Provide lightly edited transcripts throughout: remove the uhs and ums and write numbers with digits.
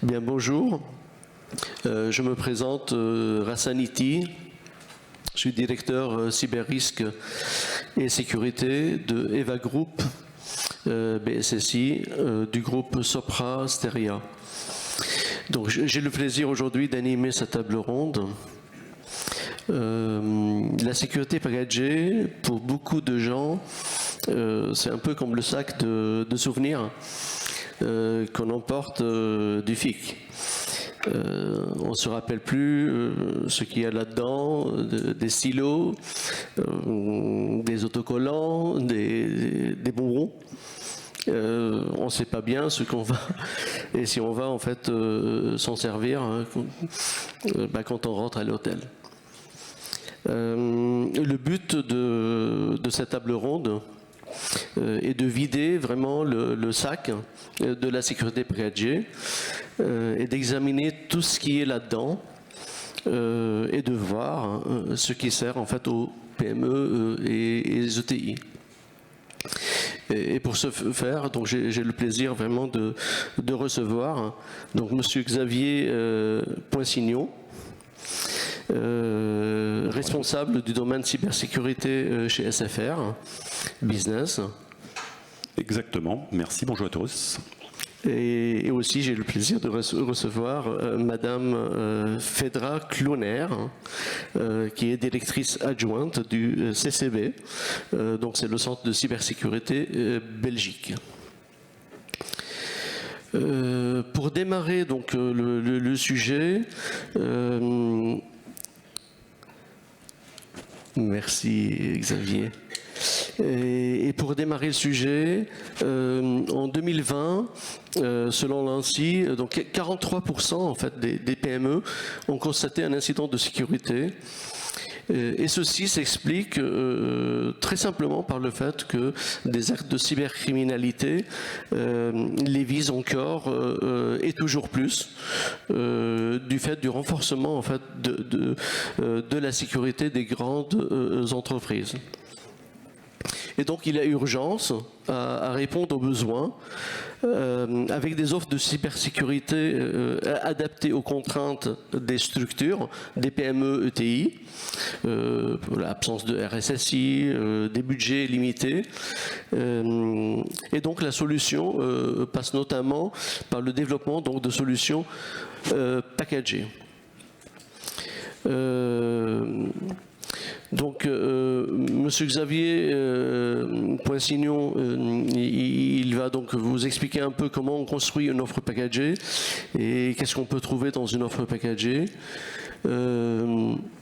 Bien, bonjour. Je me présente Rassaniti. Je suis directeur cyber-risque et sécurité de EVA Group, BSSI, du groupe Sopra Steria. Donc, j'ai le plaisir aujourd'hui d'animer cette table ronde. La sécurité packagée, pour beaucoup de gens, c'est un peu comme le sac de souvenirs qu'on emporte du FIC. On ne se rappelle plus ce qu'il y a là-dedans, des stylos, des autocollants, des bonbons. On ne sait pas bien ce qu'on va, et si on va en fait s'en servir quand on rentre à l'hôtel. Le but de cette table ronde est de vider vraiment le sac de la sécurité packagée et d'examiner tout ce qui est là-dedans et de voir ce qui sert en fait aux PME et les ETI. Et pour ce faire, donc j'ai le plaisir vraiment de recevoir donc Monsieur Xavier Poinsignon, responsable du domaine cybersécurité chez SFR Business. Exactement, merci, bonjour à tous. Et aussi, j'ai le plaisir de recevoir Madame Fedra Cloner, qui est directrice adjointe du CCB, donc c'est le Centre de cybersécurité Belgique. Pour démarrer donc le sujet, merci Xavier. Et pour démarrer le sujet, en 2020, selon l'ANSSI, donc 43% en fait des PME ont constaté un incident de sécurité. Et ceci s'explique très simplement par le fait que des actes de cybercriminalité les visent encore et toujours plus du fait du renforcement en fait de la sécurité des grandes entreprises. Et donc il y a urgence à répondre aux besoins avec des offres de cybersécurité adaptées aux contraintes des structures, des PME, ETI, l'absence de RSSI, des budgets limités. Et donc la solution passe notamment par le développement donc, de solutions packagées. Donc, Monsieur Xavier Poinsignon, il va donc vous expliquer un peu comment on construit une offre packagée et qu'est-ce qu'on peut trouver dans une offre packagée.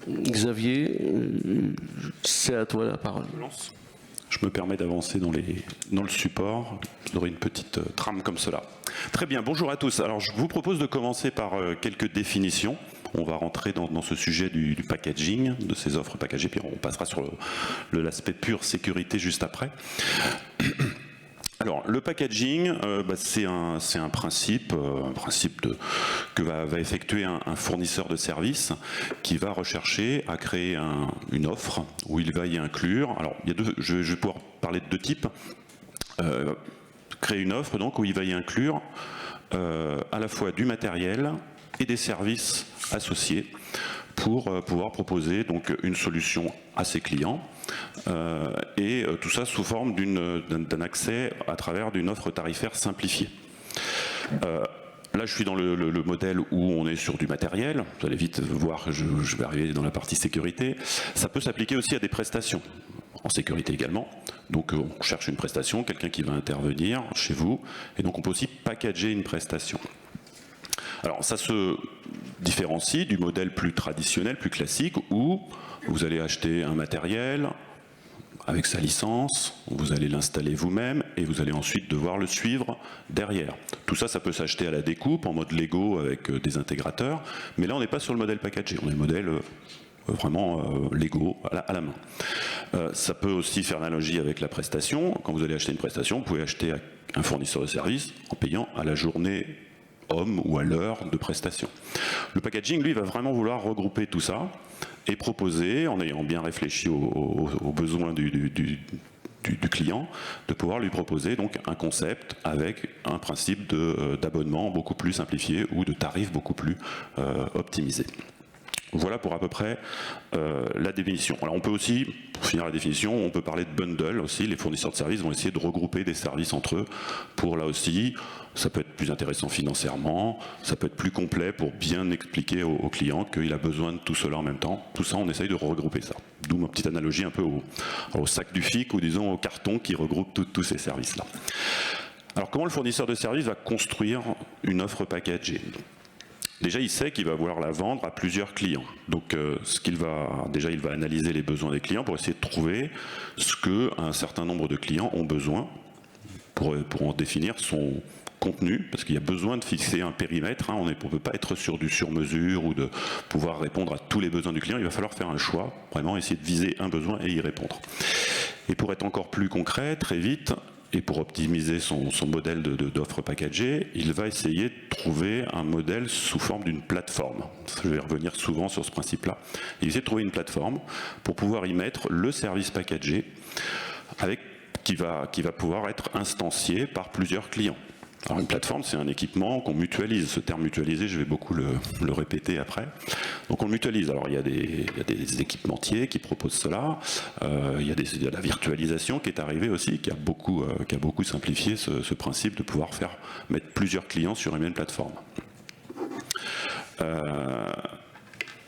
Xavier, c'est à toi la parole. Je me permets d'avancer dans le support. Vous aurez une petite trame comme cela. Très bien, bonjour à tous. Alors, je vous propose de commencer par quelques définitions. On va rentrer dans ce sujet du packaging, de ces offres packagées, puis on passera sur l'aspect pure sécurité juste après. Alors, le packaging, c'est un principe que va effectuer un fournisseur de services qui va rechercher à créer une offre où il va y inclure. Alors, je vais pouvoir parler de deux types. Créer une offre donc où il va y inclure à la fois du matériel et des services associés pour pouvoir proposer donc une solution à ses clients et tout ça sous forme d'un accès à travers d'une offre tarifaire simplifiée. Là, je suis dans le modèle où on est sur du matériel. Vous allez vite voir que je vais arriver dans la partie sécurité. Ça peut s'appliquer aussi à des prestations, en sécurité également. Donc, on cherche une prestation, quelqu'un qui va intervenir chez vous, et donc on peut aussi packager une prestation. Alors, ça se différencie du modèle plus traditionnel, plus classique, où vous allez acheter un matériel avec sa licence, vous allez l'installer vous-même et vous allez ensuite devoir le suivre derrière. Tout ça, ça peut s'acheter à la découpe, en mode Lego avec des intégrateurs, mais là, on n'est pas sur le modèle packagé, on est le modèle vraiment Lego à la main. Ça peut aussi faire l'analogie avec la prestation. Quand vous allez acheter une prestation, vous pouvez acheter à un fournisseur de service en payant à la journée homme ou à l'heure de prestation. Le packaging, lui, va vraiment vouloir regrouper tout ça et proposer, en ayant bien réfléchi aux besoins client, de pouvoir lui proposer donc un concept avec un principe d'abonnement beaucoup plus simplifié ou de tarif beaucoup plus optimisé. Voilà pour à peu près la définition. Alors on peut aussi, pour finir la définition, on peut parler de bundle aussi. Les fournisseurs de services vont essayer de regrouper des services entre eux pour là aussi, ça peut être plus intéressant financièrement, ça peut être plus complet pour bien expliquer au client qu'il a besoin de tout cela en même temps. Tout ça, on essaye de regrouper ça. D'où ma petite analogie un peu au sac du FIC ou disons au carton qui regroupe tous ces services-là. Alors comment le fournisseur de services va construire une offre packagée ? Déjà, il sait qu'il va vouloir la vendre à plusieurs clients. Donc, il va analyser les besoins des clients pour essayer de trouver ce qu'un certain nombre de clients ont besoin pour en définir son contenu, parce qu'il y a besoin de fixer un périmètre. On ne peut pas être sur du sur-mesure ou de pouvoir répondre à tous les besoins du client. Il va falloir faire un choix, vraiment essayer de viser un besoin et y répondre. Et pour être encore plus concret, très vite, et pour optimiser son modèle d'offre packagée, il va essayer de trouver un modèle sous forme d'une plateforme. Je vais revenir souvent sur ce principe-là. Il essaie de trouver une plateforme pour pouvoir y mettre le service packagé qui va pouvoir être instancié par plusieurs clients. Alors une plateforme, c'est un équipement qu'on mutualise. Ce terme mutualisé, je vais beaucoup le répéter après. Donc on le mutualise. Alors il y a des équipementiers qui proposent cela. Il y a la virtualisation qui est arrivée aussi, qui a beaucoup simplifié ce principe de pouvoir mettre plusieurs clients sur une même plateforme.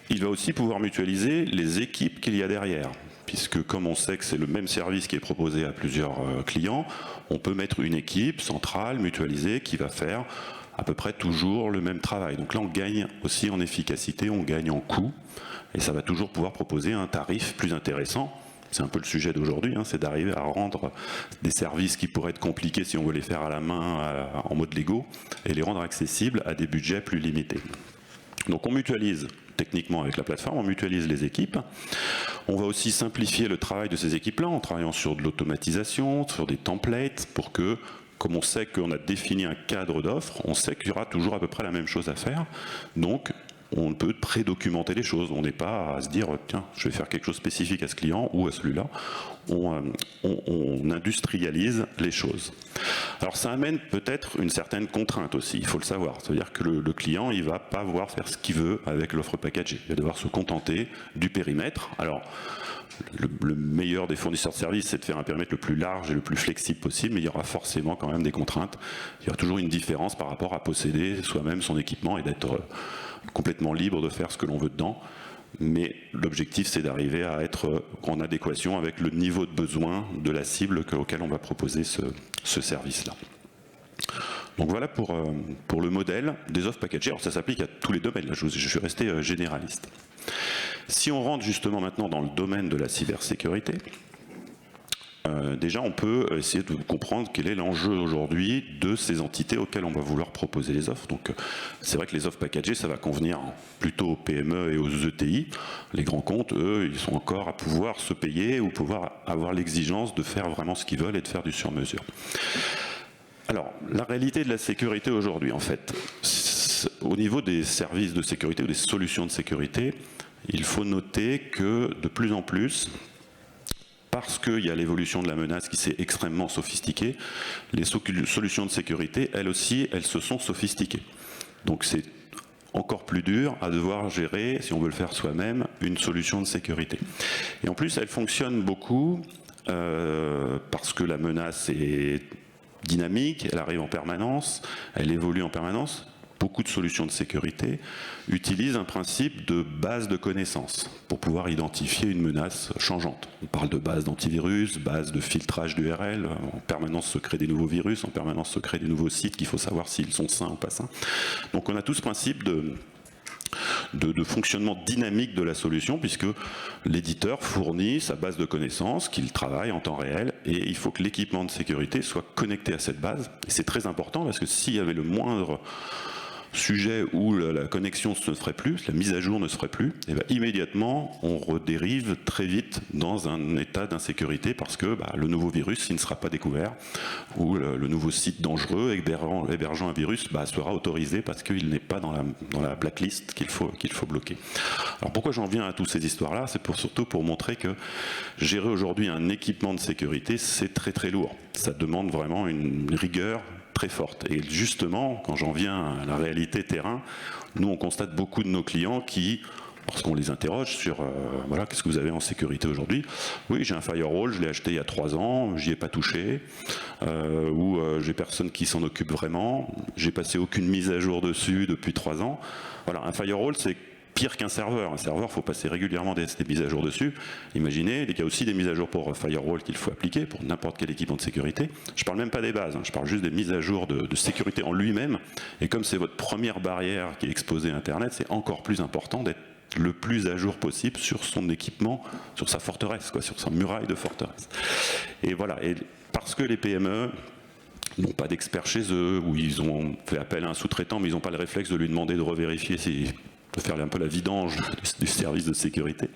Il va aussi pouvoir mutualiser les équipes qu'il y a derrière, puisque comme on sait que c'est le même service qui est proposé à plusieurs clients, on peut mettre une équipe centrale, mutualisée, qui va faire à peu près toujours le même travail. Donc là, on gagne aussi en efficacité, on gagne en coût, et ça va toujours pouvoir proposer un tarif plus intéressant. C'est un peu le sujet d'aujourd'hui, c'est d'arriver à rendre des services qui pourraient être compliqués si on veut les faire à la main en mode Lego, et les rendre accessibles à des budgets plus limités. Donc on mutualise techniquement avec la plateforme, on mutualise les équipes. On va aussi simplifier le travail de ces équipes-là en travaillant sur de l'automatisation, sur des templates, pour que, comme on sait qu'on a défini un cadre d'offre, on sait qu'il y aura toujours à peu près la même chose à faire. Donc on peut pré-documenter les choses. On n'est pas à se dire, tiens, je vais faire quelque chose spécifique à ce client ou à celui-là. On industrialise les choses. Alors ça amène peut-être une certaine contrainte aussi, il faut le savoir. C'est-à-dire que le client, il ne va pas pouvoir faire ce qu'il veut avec l'offre packagée. Il va devoir se contenter du périmètre. Alors, le meilleur des fournisseurs de services, c'est de faire un périmètre le plus large et le plus flexible possible, mais il y aura forcément quand même des contraintes. Il y aura toujours une différence par rapport à posséder soi-même son équipement et d'être complètement libre de faire ce que l'on veut dedans. Mais l'objectif, c'est d'arriver à être en adéquation avec le niveau de besoin de la cible auquel on va proposer ce service-là. Donc voilà pour le modèle des offres packagées. Alors ça s'applique à tous les domaines, là je suis resté généraliste. Si on rentre justement maintenant dans le domaine de la cybersécurité, déjà on peut essayer de comprendre quel est l'enjeu aujourd'hui de ces entités auxquelles on va vouloir proposer les offres. Donc c'est vrai que les offres packagées, ça va convenir plutôt aux PME et aux ETI. Les grands comptes, eux, ils sont encore à pouvoir se payer ou pouvoir avoir l'exigence de faire vraiment ce qu'ils veulent et de faire du sur-mesure. Alors, la réalité de la sécurité aujourd'hui, en fait, au niveau des services de sécurité ou des solutions de sécurité, il faut noter que de plus en plus, parce qu'il y a l'évolution de la menace qui s'est extrêmement sophistiquée, les solutions de sécurité, elles aussi, elles se sont sophistiquées. Donc c'est encore plus dur à devoir gérer, si on veut le faire soi-même, une solution de sécurité. Et en plus, elle fonctionne beaucoup parce que la menace est dynamique, elle arrive en permanence, elle évolue en permanence. Beaucoup de solutions de sécurité utilisent un principe de base de connaissances pour pouvoir identifier une menace changeante. On parle de base d'antivirus, base de filtrage d'URL, en permanence se créent des nouveaux virus, en permanence se créent des nouveaux sites qu'il faut savoir s'ils sont sains ou pas sains. Donc on a tout ce principe de fonctionnement dynamique de la solution, puisque l'éditeur fournit sa base de connaissances qu'il travaille en temps réel, et il faut que l'équipement de sécurité soit connecté à cette base. Et c'est très important, parce que s'il y avait le moindre sujet où la connexion ne se ferait plus, la mise à jour ne se ferait plus, et bien immédiatement on redérive très vite dans un état d'insécurité parce que le nouveau virus, s'il ne sera pas découvert, ou le nouveau site dangereux hébergeant un virus sera autorisé parce qu'il n'est pas dans la blacklist qu'il faut bloquer. Alors pourquoi j'en viens à toutes ces histoires-là? C'est surtout pour montrer que gérer aujourd'hui un équipement de sécurité, c'est très très lourd. Ça demande vraiment une rigueur très forte. Et justement, quand j'en viens à la réalité terrain, nous on constate beaucoup de nos clients qui, lorsqu'on les interroge sur voilà, qu'est-ce que vous avez en sécurité aujourd'hui? Oui, j'ai un firewall, je l'ai acheté il y a 3 ans, j'y ai pas touché, ou j'ai personne qui s'en occupe vraiment, j'ai passé aucune mise à jour dessus depuis 3 ans. Voilà, un firewall, c'est pire qu'un serveur. Un serveur, il faut passer régulièrement des mises à jour dessus. Imaginez, il y a aussi des mises à jour pour firewall qu'il faut appliquer pour n'importe quel équipement de sécurité. Je ne parle même pas des bases, je parle juste des mises à jour de sécurité en lui-même. Et comme c'est votre première barrière qui est exposée à Internet, c'est encore plus important d'être le plus à jour possible sur son équipement, sur sa forteresse, sur sa muraille de forteresse. Et voilà, et parce que les PME n'ont pas d'experts chez eux, ou ils ont fait appel à un sous-traitant, mais ils n'ont pas le réflexe de lui demander de revérifier de faire un peu la vidange du service de sécurité.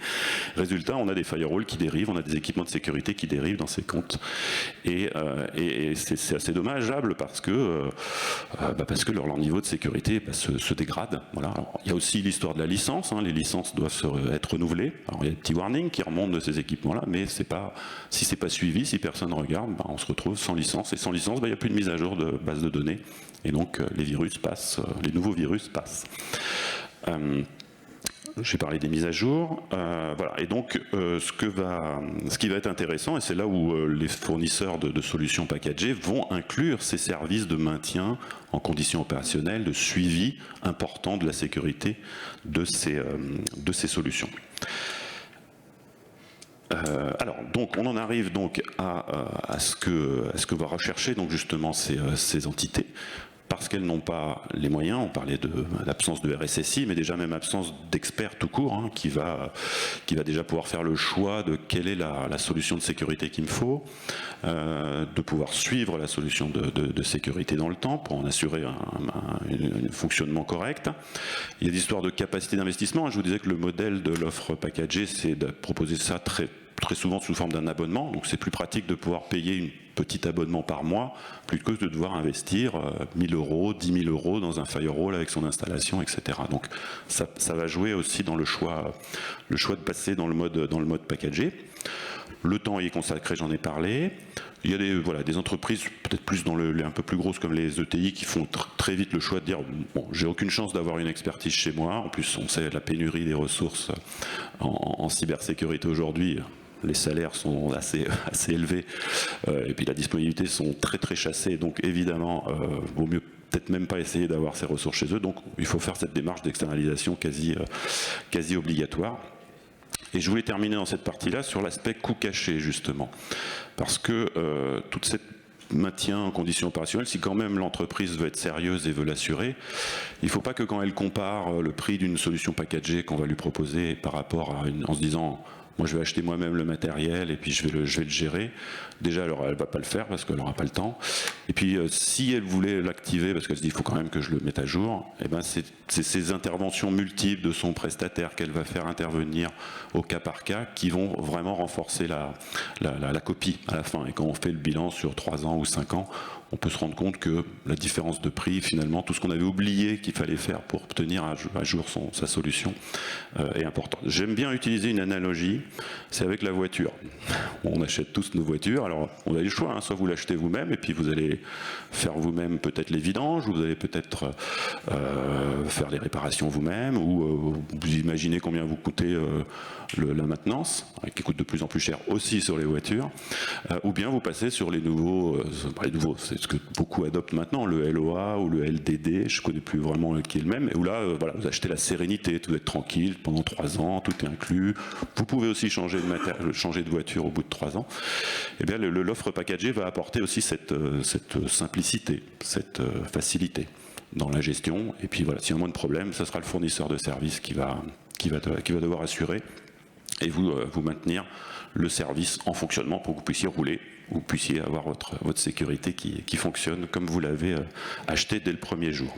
Résultat, on a des firewalls qui dérivent, on a des équipements de sécurité qui dérivent dans ces comptes. Et c'est assez dommageable parce que leur niveau de sécurité se dégrade. Voilà. Alors, il y a aussi l'histoire de la licence. Les licences doivent être renouvelées. Alors, il y a des petits warnings qui remontent de ces équipements-là, mais si c'est pas suivi, si personne ne regarde, on se retrouve sans licence. Et sans licence, il n'y a plus de mise à jour de base de données. Et donc, les virus passent, les nouveaux virus passent. J'ai parlé des mises à jour, voilà. Et donc ce qui va être intéressant, et c'est là où les fournisseurs de solutions packagées vont inclure ces services de maintien en conditions opérationnelles, de suivi important de la sécurité de ces solutions. Alors, donc, on en arrive donc à ce que va rechercher donc justement ces entités. Parce qu'elles n'ont pas les moyens, on parlait de l'absence de RSSI, mais déjà même absence d'experts tout court, qui va déjà pouvoir faire le choix de quelle est la solution de sécurité qu'il me faut, de pouvoir suivre la solution de sécurité dans le temps pour en assurer un fonctionnement correct. Il y a des histoires de capacité d'investissement. Je vous disais que le modèle de l'offre packagée, c'est de proposer ça très souvent sous forme d'un abonnement, donc c'est plus pratique de pouvoir payer un petit abonnement par mois plutôt que de devoir investir 1 000 €, 10 000 € dans un firewall avec son installation, etc. Donc ça va jouer aussi dans le choix de passer dans le mode packagé. Le temps y est consacré, j'en ai parlé. Il y a des entreprises peut-être plus un peu plus grosses comme les ETI qui font très vite le choix de dire bon, j'ai aucune chance d'avoir une expertise chez moi. En plus, on sait la pénurie des ressources en cybersécurité aujourd'hui. Les salaires sont assez élevés et puis la disponibilité sont très chassées, donc évidemment vaut mieux peut-être même pas essayer d'avoir ces ressources chez eux, donc il faut faire cette démarche d'externalisation quasi obligatoire. Et je voulais terminer dans cette partie-là sur l'aspect coût caché justement, parce que toute cette maintien en conditions opérationnelles, si quand même l'entreprise veut être sérieuse et veut l'assurer, il ne faut pas que quand elle compare le prix d'une solution packagée qu'on va lui proposer par rapport en se disant moi je vais acheter moi-même le matériel et puis je vais le gérer. Déjà elle ne va pas le faire parce qu'elle n'aura pas le temps. Et puis si elle voulait l'activer parce qu'elle se dit il faut quand même que je le mette à jour, et ben c'est ces interventions multiples de son prestataire qu'elle va faire intervenir au cas par cas qui vont vraiment renforcer la copie à la fin. Et quand on fait le bilan sur 3 ans ou 5 ans, on peut se rendre compte que la différence de prix, finalement, tout ce qu'on avait oublié qu'il fallait faire pour obtenir à jour sa solution est importante. J'aime bien utiliser une analogie, c'est avec la voiture. On achète tous nos voitures, alors on a le choix, soit vous l'achetez vous-même et puis vous allez faire vous-même peut-être les vidanges, ou vous allez peut-être faire les réparations vous-même, ou vous imaginez combien vous coûtez la maintenance, qui coûte de plus en plus cher aussi sur les voitures, ou bien vous passez sur les nouveaux, c'est ce que beaucoup adoptent maintenant, le LOA ou le LDD, je ne connais plus vraiment qui est le même, et où là, vous achetez la sérénité, tout est tranquille pendant 3 ans, tout est inclus. Vous pouvez aussi changer de voiture au bout de 3 ans. Et bien l'offre packagée va apporter aussi cette simplicité, cette facilité dans la gestion. Et puis voilà, s'il y a moins de problèmes, ce sera le fournisseur de services qui va devoir assurer et vous maintenir le service en fonctionnement pour que vous puissiez rouler, vous puissiez avoir votre sécurité qui fonctionne comme vous l'avez acheté dès le premier jour.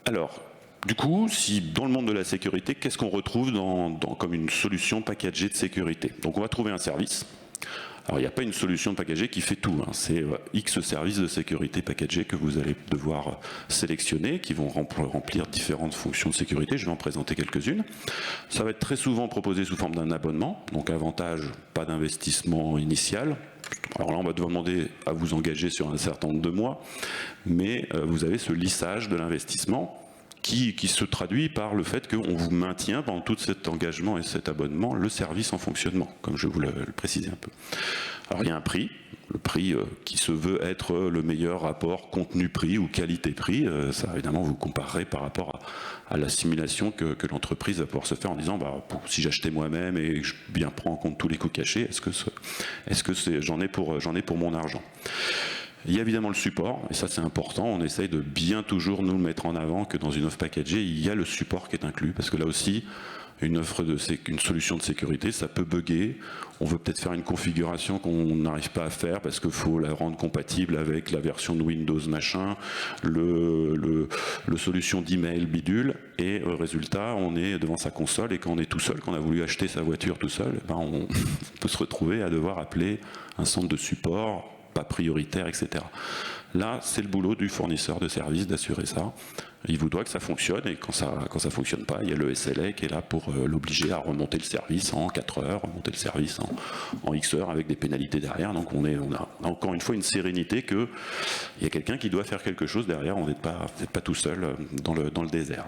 Alors, du coup, si dans le monde de la sécurité, qu'est-ce qu'on retrouve comme une solution packagée de sécurité? Donc on va trouver un service. Alors il n'y a pas une solution packagée qui fait tout, hein. C'est X services de sécurité packagés que vous allez devoir sélectionner, qui vont remplir différentes fonctions de sécurité. Je vais en présenter quelques-unes. Ça va être très souvent proposé sous forme d'un abonnement, donc avantage, pas d'investissement initial. Alors là, on va devoir demander à vous engager sur un certain nombre de mois, mais vous avez ce lissage de l'investissement qui se traduit par le fait qu'on vous maintient pendant tout cet engagement et cet abonnement le service en fonctionnement, comme je vous le précisais un peu. Alors il y a un prix, le prix qui se veut être le meilleur rapport contenu-prix ou qualité-prix. Ça évidemment vous comparerez par rapport à la simulation que l'entreprise va pouvoir se faire en disant si j'achetais moi-même et que je bien prends en compte tous les coûts cachés, est-ce que j'en ai pour mon argent? Il y a évidemment le support, et ça c'est important, on essaye de bien toujours nous mettre en avant que dans une offre packagée, il y a le support qui est inclus, parce que là aussi, une solution de sécurité, ça peut bugger, on veut peut-être faire une configuration qu'on n'arrive pas à faire parce qu'il faut la rendre compatible avec la version de Windows machin, le solution d'email bidule, et résultat, on est devant sa console, et quand on est tout seul, quand on a voulu acheter sa voiture tout seul, on peut se retrouver à devoir appeler un centre de support, pas prioritaire, etc. Là, c'est le boulot du fournisseur de services d'assurer ça. Il vous doit que ça fonctionne, et quand ça fonctionne pas, il y a le SLA qui est là pour l'obliger à remonter le service en 4 heures, remonter le service en X heures avec des pénalités derrière. Donc on a encore une fois une sérénité qu'il y a quelqu'un qui doit faire quelque chose derrière, on n'est pas tout seul dans le désert.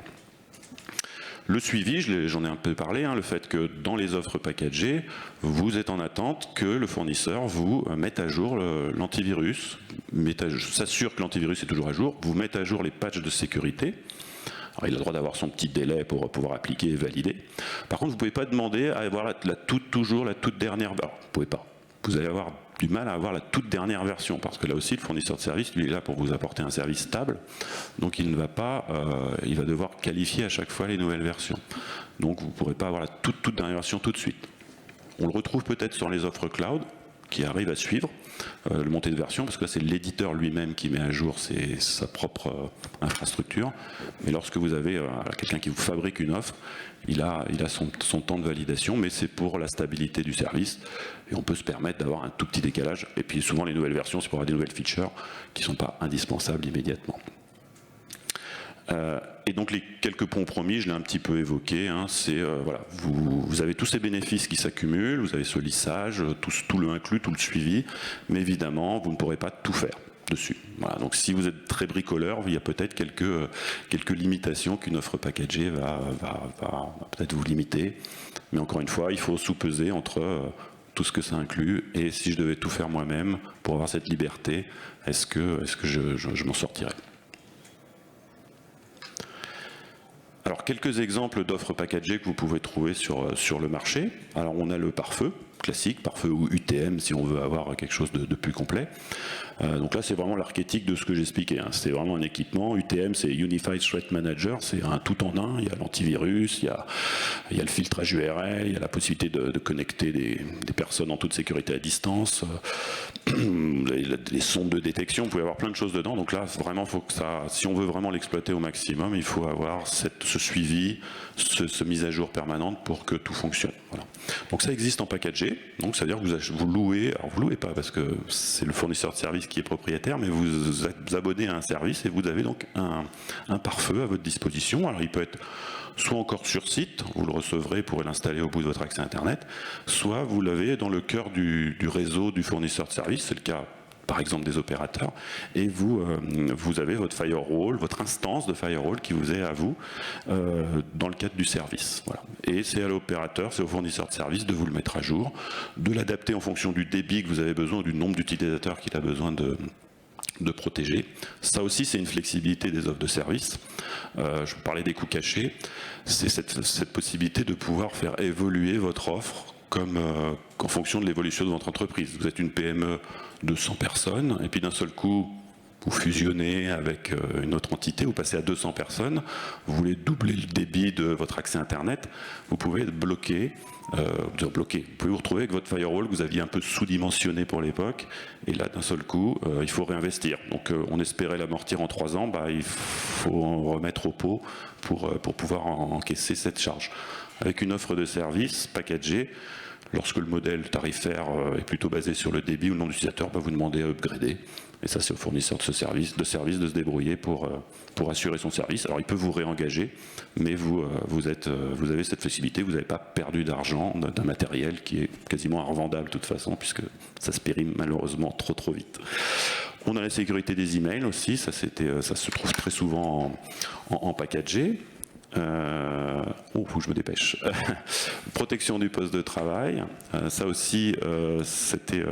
Le suivi, j'en ai un peu parlé, le fait que dans les offres packagées, vous êtes en attente que le fournisseur vous mette à jour l'antivirus, s'assure que l'antivirus est toujours à jour, vous mette à jour les patchs de sécurité. Alors, il a le droit d'avoir son petit délai pour pouvoir appliquer et valider. Par contre, vous ne pouvez pas demander à avoir toujours la toute dernière. Alors, vous ne pouvez pas. Vous allez avoir du mal à avoir la toute dernière version, parce que là aussi, le fournisseur de service, lui, est là pour vous apporter un service stable, donc il ne va pas, il va devoir qualifier à chaque fois les nouvelles versions. Donc vous ne pourrez pas avoir la toute dernière version tout de suite. On le retrouve peut-être sur les offres cloud, qui arrivent à suivre le montée de version, parce que là c'est l'éditeur lui-même qui met à jour sa propre infrastructure, mais lorsque vous avez quelqu'un qui vous fabrique une offre, il a son temps de validation, mais c'est pour la stabilité du service, et on peut se permettre d'avoir un tout petit décalage, et puis souvent les nouvelles versions, c'est pour avoir des nouvelles features qui ne sont pas indispensables immédiatement. Et donc les quelques compromis, je l'ai un petit peu évoqué, c'est voilà, vous avez tous ces bénéfices qui s'accumulent, vous avez ce lissage, tout le inclus, tout le suivi, mais évidemment vous ne pourrez pas tout faire dessus. Voilà, donc si vous êtes très bricoleur, il y a peut-être quelques limitations qu'une offre packagée va peut-être vous limiter, mais encore une fois, il faut sous-peser entre tout ce que ça inclut, et si je devais tout faire moi-même pour avoir cette liberté, est-ce que je m'en sortirais? Alors, quelques exemples d'offres packagées que vous pouvez trouver sur le marché. Alors, on a le pare-feu classique, pare-feu ou UTM si on veut avoir quelque chose de plus complet. Donc là, c'est vraiment l'archétype de ce que j'expliquais. C'est vraiment un équipement. UTM, c'est Unified Threat Manager, c'est un tout en un. Il y a l'antivirus, il y a le filtrage URL, il y a la possibilité de connecter des personnes en toute sécurité à distance, les sondes de détection, vous pouvez avoir plein de choses dedans. Donc là, vraiment, faut que si on veut vraiment l'exploiter au maximum, il faut avoir ce suivi, ce mise à jour permanente pour que tout fonctionne. Voilà. Donc ça existe en packagé, donc c'est-à-dire que vous louez, alors vous louez pas parce que c'est le fournisseur de service qui est propriétaire, mais vous abonnez à un service et vous avez donc un pare-feu à votre disposition. Alors il peut être soit encore sur site, vous le recevrez pour l'installer au bout de votre accès Internet, soit vous l'avez dans le cœur du réseau du fournisseur de service, c'est le cas par exemple des opérateurs, et vous avez votre firewall, votre instance de firewall qui vous est à vous dans le cadre du service. Voilà. Et c'est à l'opérateur, c'est au fournisseur de service de vous le mettre à jour, de l'adapter en fonction du débit que vous avez besoin, du nombre d'utilisateurs qu'il a besoin de protéger. Ça aussi, c'est une flexibilité des offres de service. Je vous parlais des coûts cachés. C'est cette possibilité de pouvoir faire évoluer votre offre en fonction de l'évolution de votre entreprise. Vous êtes une PME de 100 personnes, et puis d'un seul coup, vous fusionnez avec une autre entité, vous passez à 200 personnes, vous voulez doubler le débit de votre accès Internet, vous pouvez être bloqué. Vous pouvez vous retrouver avec votre firewall que vous aviez un peu sous-dimensionné pour l'époque, et là d'un seul coup il faut réinvestir. Donc on espérait l'amortir en 3 ans, il faut en remettre au pot pour pouvoir encaisser cette charge. Avec une offre de service packagée, lorsque le modèle tarifaire est plutôt basé sur le débit ou le nombre d'utilisateurs, vous demandez à upgrader. Et ça, c'est au fournisseur de service de se débrouiller pour assurer son service. Alors, il peut vous réengager, mais vous avez cette flexibilité. Vous n'avez pas perdu d'argent d'un matériel qui est quasiment revendable de toute façon, puisque ça se périme malheureusement trop vite. On a la sécurité des emails aussi. Ça se trouve très souvent en packagé. Faut que je me dépêche. Protection du poste de travail. Ça aussi, c'était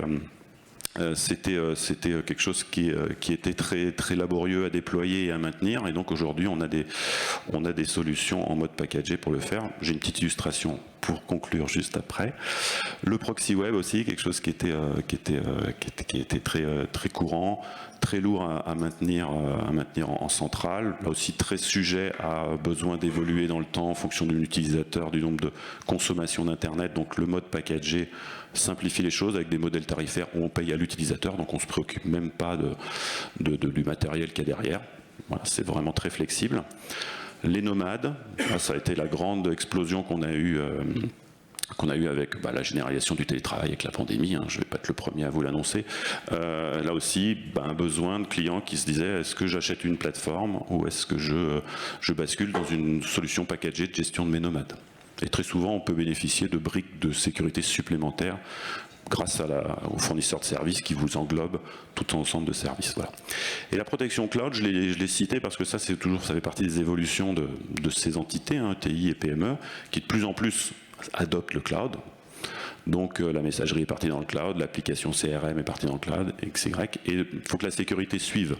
quelque chose qui était très laborieux à déployer et à maintenir, et donc aujourd'hui on a des solutions en mode packagé pour le faire. J'ai une petite illustration pour conclure juste après. Le proxy web aussi, quelque chose qui était très courant, très lourd à maintenir en centrale, là aussi très sujet à besoin d'évoluer dans le temps en fonction de l'utilisateur, du nombre de consommations d'internet. Donc le mode packagé simplifie les choses avec des modèles tarifaires où on paye à l'utilisateur, donc on ne se préoccupe même pas du matériel qu'il y a derrière. Voilà, c'est vraiment très flexible. Les nomades, ça a été la grande explosion qu'on a eue avec la généralisation du télétravail avec la pandémie, je ne vais pas être le premier à vous l'annoncer. Là aussi, un besoin de clients qui se disaient, est-ce que j'achète une plateforme ou est-ce que je bascule dans une solution packagée de gestion de mes nomades? Et très souvent, on peut bénéficier de briques de sécurité supplémentaires grâce au fournisseur de services qui vous englobe tout un ensemble de services. Voilà. Et la protection cloud, je l'ai cité parce que ça fait partie des évolutions de ces entités, TI et PME, qui de plus en plus adoptent le cloud. Donc la messagerie est partie dans le cloud, l'application CRM est partie dans le cloud, XY, et il faut que la sécurité suive.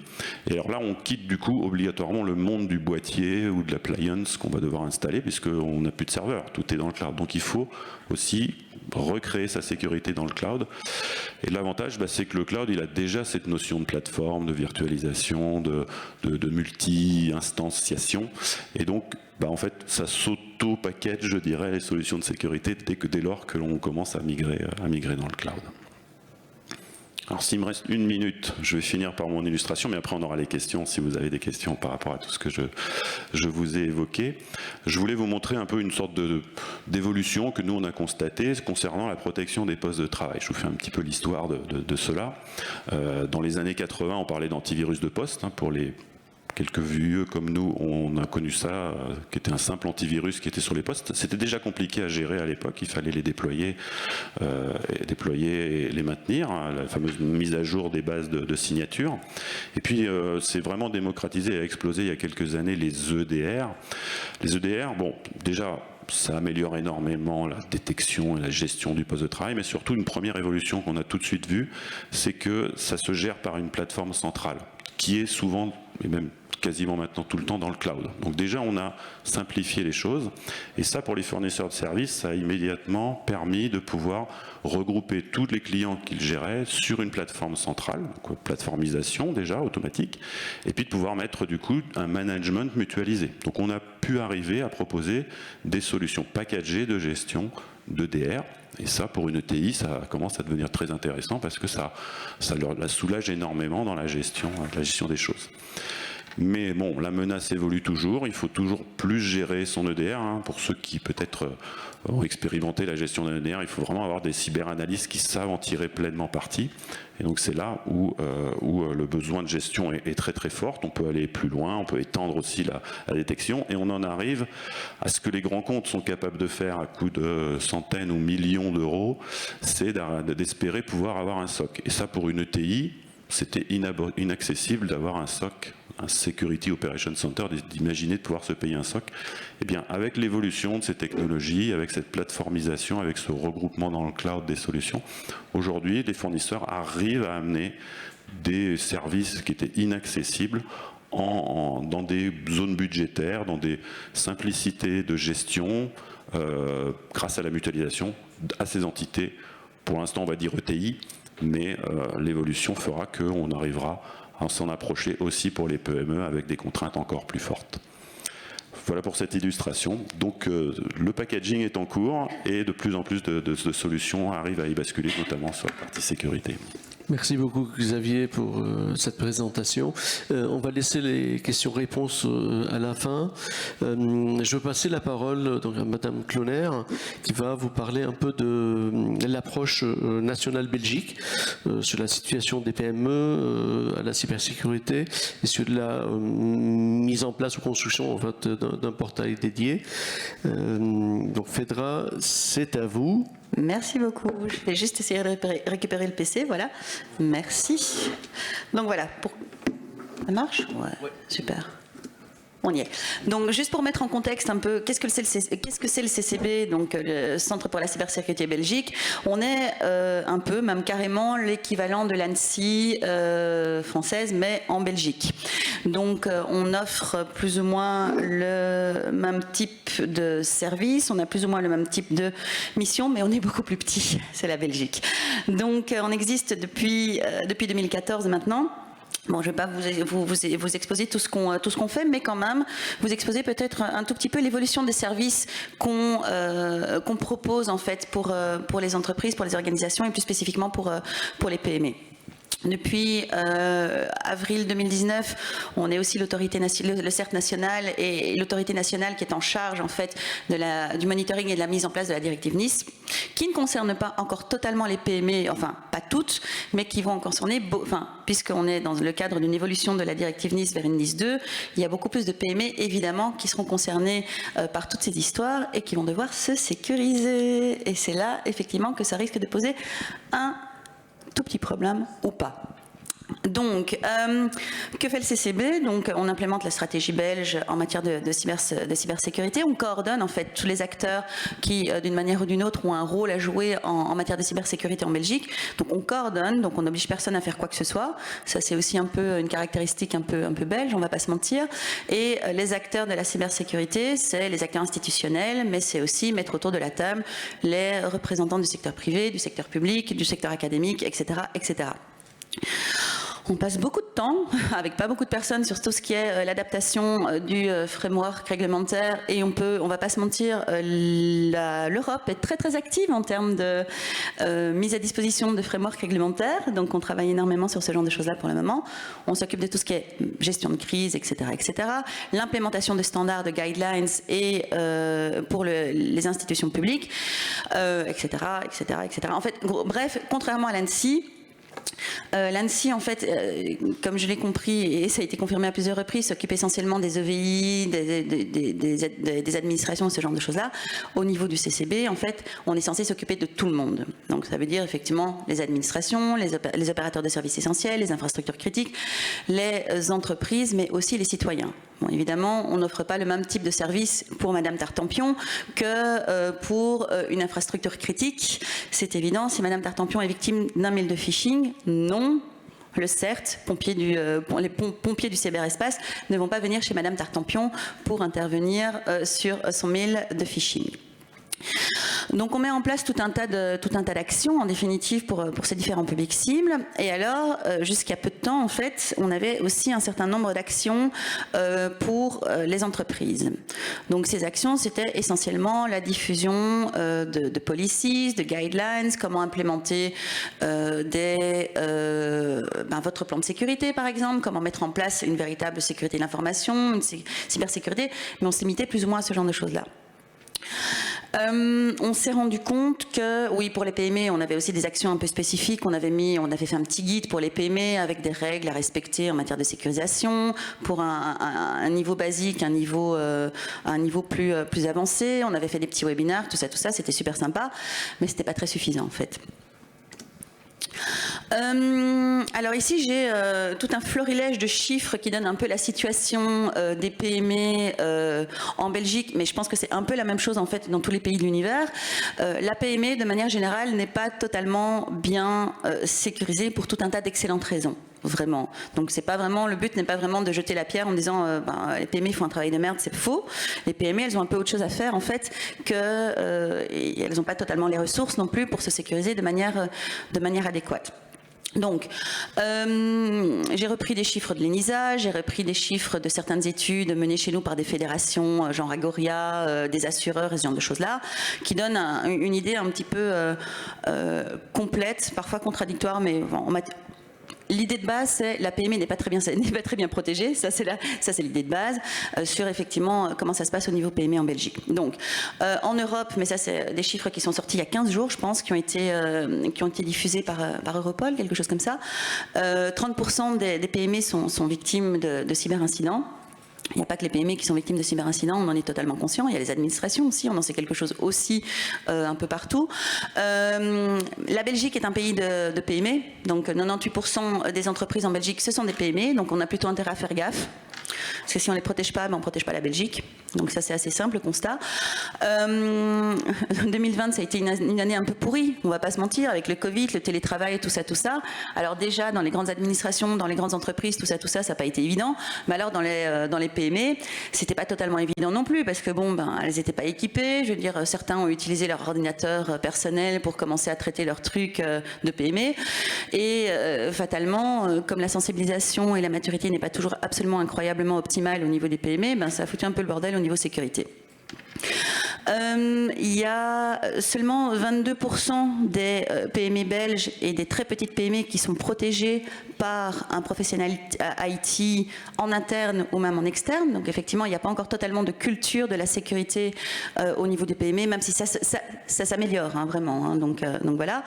Et alors là, on quitte du coup obligatoirement le monde du boîtier ou de l'appliance qu'on va devoir installer, puisqu'on n'a plus de serveur, tout est dans le cloud. Donc il faut aussi recréer sa sécurité dans le cloud. Et l'avantage, c'est que le cloud, il a déjà cette notion de plateforme, de virtualisation, de multi-instanciation. Et donc, en fait, ça s'auto-package, je dirais, les solutions de sécurité dès lors que l'on commence à migrer dans le cloud. Alors, s'il me reste 1 minute, je vais finir par mon illustration, mais après on aura les questions, si vous avez des questions par rapport à tout ce que je vous ai évoqué. Je voulais vous montrer un peu une sorte d'évolution que nous on a constatée concernant la protection des postes de travail. Je vous fais un petit peu l'histoire de cela. Dans les années 80, on parlait d'antivirus de poste, pour les quelques vieux comme nous, on a connu ça, qui était un simple antivirus qui était sur les postes. C'était déjà compliqué à gérer à l'époque, il fallait les déployer et les maintenir, la fameuse mise à jour des bases de signatures. Et puis c'est vraiment démocratisé et a explosé il y a quelques années les EDR. Les EDR, déjà, ça améliore énormément la détection et la gestion du poste de travail, mais surtout une première évolution qu'on a tout de suite vue, c'est que ça se gère par une plateforme centrale, qui est souvent, et même quasiment maintenant tout le temps, dans le cloud. Donc déjà, on a simplifié les choses, et ça, pour les fournisseurs de services, ça a immédiatement permis de pouvoir regrouper tous les clients qu'ils géraient sur une plateforme centrale, donc plateformisation déjà, automatique, et puis de pouvoir mettre du coup un management mutualisé. Donc on a pu arriver à proposer des solutions packagées de gestion d'EDR, et ça, pour une ETI, ça commence à devenir très intéressant parce que ça la soulage énormément dans la gestion des choses. Mais la menace évolue toujours, il faut toujours plus gérer son EDR. Pour ceux qui peut-être ont expérimenté la gestion d'un EDR, il faut vraiment avoir des cyberanalystes qui savent en tirer pleinement parti. Et donc c'est là où le besoin de gestion est très très fort. On peut aller plus loin, on peut étendre aussi la détection, et on en arrive à ce que les grands comptes sont capables de faire à coût de centaines ou millions d'euros, c'est d'espérer pouvoir avoir un SOC. Et ça, pour une ETI, c'était inaccessible d'avoir un SOC, un Security Operations Center, d'imaginer de pouvoir se payer un SOC. Eh bien, avec l'évolution de ces technologies, avec cette plateformisation, avec ce regroupement dans le cloud des solutions, aujourd'hui, les fournisseurs arrivent à amener des services qui étaient inaccessibles dans des zones budgétaires, dans des simplicités de gestion, grâce à la mutualisation à ces entités. Pour l'instant, on va dire ETI, mais l'évolution fera qu'on arrivera s'en approcher aussi pour les PME avec des contraintes encore plus fortes. Voilà pour cette illustration. Donc le packaging est en cours et de plus en plus de solutions arrivent à y basculer, notamment sur la partie sécurité. Merci beaucoup Xavier pour cette présentation. On va laisser les questions-réponses à la fin. Je vais passer la parole donc, à Madame Cloner qui va vous parler un peu de l'approche nationale Belgique sur la situation des PME à la cybersécurité et sur la mise en place ou construction en fait, d'un portail dédié. Donc Fedra, c'est à vous. Merci beaucoup. Je vais juste essayer de récupérer le PC. Voilà. Merci. Donc voilà. Ça marche ? Ouais. Super. On y est. Donc, juste pour mettre en contexte un peu, qu'est-ce que c'est le CCB, donc le Centre pour la cybersécurité Belgique. On est un peu, même carrément, l'équivalent de l'ANSSI française, mais en Belgique. Donc, on offre plus ou moins le même type de service, on a plus ou moins le même type de mission, mais on est beaucoup plus petit. C'est la Belgique. Donc, on existe depuis 2014 maintenant. Bon, je ne vais pas vous exposer tout ce qu'on fait, mais quand même, vous exposer peut-être un tout petit peu l'évolution des services qu'on propose en fait pour les entreprises, pour les organisations et plus spécifiquement pour les PME. Depuis avril 2019, on est aussi le CERT national et l'autorité nationale qui est en charge en fait du monitoring et de la mise en place de la directive NIS, qui ne concerne pas encore totalement les PME, enfin pas toutes, mais qui vont en concerner, puisqu'on est dans le cadre d'une évolution de la directive NIS vers une NIS 2, il y a beaucoup plus de PME évidemment qui seront concernées par toutes ces histoires et qui vont devoir se sécuriser. Et c'est là effectivement que ça risque de poser un tout petit problème ou pas. Donc, que fait le CCB ? Donc, on implémente la stratégie belge en matière de cybersécurité. On coordonne en fait tous les acteurs qui, d'une manière ou d'une autre, ont un rôle à jouer en matière de cybersécurité en Belgique. Donc, on coordonne, donc on n'oblige personne à faire quoi que ce soit. Ça, c'est aussi un peu une caractéristique un peu belge, on ne va pas se mentir. Et les acteurs de la cybersécurité, c'est les acteurs institutionnels, mais c'est aussi mettre autour de la table les représentants du secteur privé, du secteur public, du secteur académique, etc., etc. On passe beaucoup de temps, avec pas beaucoup de personnes, sur tout ce qui est l'adaptation du framework réglementaire, et on va pas se mentir, l'Europe est très très active en termes de mise à disposition de framework réglementaire, donc on travaille énormément sur ce genre de choses-là pour le moment. On s'occupe de tout ce qui est gestion de crise, etc., etc. L'implémentation de standards, de guidelines et pour les institutions publiques, etc., etc., etc. En fait, bref, contrairement à l'ANSSI, l'ANSSI, en fait, comme je l'ai compris, et ça a été confirmé à plusieurs reprises, s'occupe essentiellement des EVI, des administrations, ce genre de choses-là. Au niveau du CCB, en fait, on est censé s'occuper de tout le monde. Donc ça veut dire effectivement les administrations, les opérateurs de services essentiels, les infrastructures critiques, les entreprises, mais aussi les citoyens. Bon, évidemment, on n'offre pas le même type de service pour Madame Tartampion que pour une infrastructure critique. C'est évident, si Madame Tartampion est victime d'un mail de phishing, non, le CERT, les pompiers du cyberespace, ne vont pas venir chez Madame Tartampion pour intervenir sur son mail de phishing. Donc on met en place tout un tas d'actions en définitive pour ces différents publics cibles. Et alors, jusqu'à peu de temps, en fait, on avait aussi un certain nombre d'actions pour les entreprises. Donc ces actions, c'était essentiellement la diffusion de policies, de guidelines, comment implémenter votre plan de sécurité, par exemple, comment mettre en place une véritable sécurité de l'information, une cybersécurité, mais on se limitait plus ou moins à ce genre de choses-là. On s'est rendu compte que, oui, pour les PME, on avait aussi des actions un peu spécifiques. On avait fait un petit guide pour les PME avec des règles à respecter en matière de sécurisation, pour un niveau basique, un niveau plus avancé. On avait fait des petits webinaires, tout ça, c'était super sympa, mais c'était pas très suffisant en fait. Alors ici j'ai tout un florilège de chiffres qui donnent un peu la situation des PME en Belgique, mais je pense que c'est un peu la même chose en fait dans tous les pays de l'univers. La PME de manière générale n'est pas totalement bien sécurisée pour tout un tas d'excellentes raisons. Vraiment. Donc c'est pas vraiment, le but n'est pas vraiment de jeter la pierre en disant les PME font un travail de merde, c'est faux. Les PME, elles ont un peu autre chose à faire en fait et elles n'ont pas totalement les ressources non plus pour se sécuriser de manière adéquate. Donc, j'ai repris des chiffres de l'ENISA, j'ai repris des chiffres de certaines études menées chez nous par des fédérations, genre Agoria, des assureurs et ce genre de choses-là, qui donnent une idée un petit peu complète, parfois contradictoire, mais bon, l'idée de base, c'est la PME n'est pas très bien protégée. Ça, c'est l'idée de base sur effectivement comment ça se passe au niveau PME en Belgique. Donc, en Europe, mais ça, c'est des chiffres qui sont sortis il y a 15 jours, je pense, qui ont été diffusés par Europol, quelque chose comme ça. 30% des PME sont victimes de cyberincidents. Il n'y a pas que les PME qui sont victimes de cyberincidents, on en est totalement conscient. Il y a les administrations aussi, on en sait quelque chose aussi un peu partout. La Belgique est un pays de PME, donc 98% des entreprises en Belgique, ce sont des PME, donc on a plutôt intérêt à faire gaffe. Parce que si on ne les protège pas, ben on ne protège pas la Belgique. Donc ça, c'est assez simple, le constat. 2020, ça a été une année un peu pourrie, on ne va pas se mentir, avec le Covid, le télétravail, tout ça. Alors déjà, dans les grandes administrations, dans les grandes entreprises, tout ça, ça n'a pas été évident. Mais alors, dans les PME, c'était pas totalement évident non plus, parce que bon, elles n'étaient pas équipées. Je veux dire, certains ont utilisé leur ordinateur personnel pour commencer à traiter leurs trucs de PME. Et fatalement, comme la sensibilisation et la maturité n'est pas toujours absolument incroyablement optimale au niveau des PME, ça a foutu un peu le bordel au niveau sécurité. Il y a seulement 22% des PME belges et des très petites PME qui sont protégées par un professionnel IT en interne ou même en externe. Donc effectivement, il n'y a pas encore totalement de culture de la sécurité au niveau des PME, même si ça s'améliore vraiment. Donc voilà.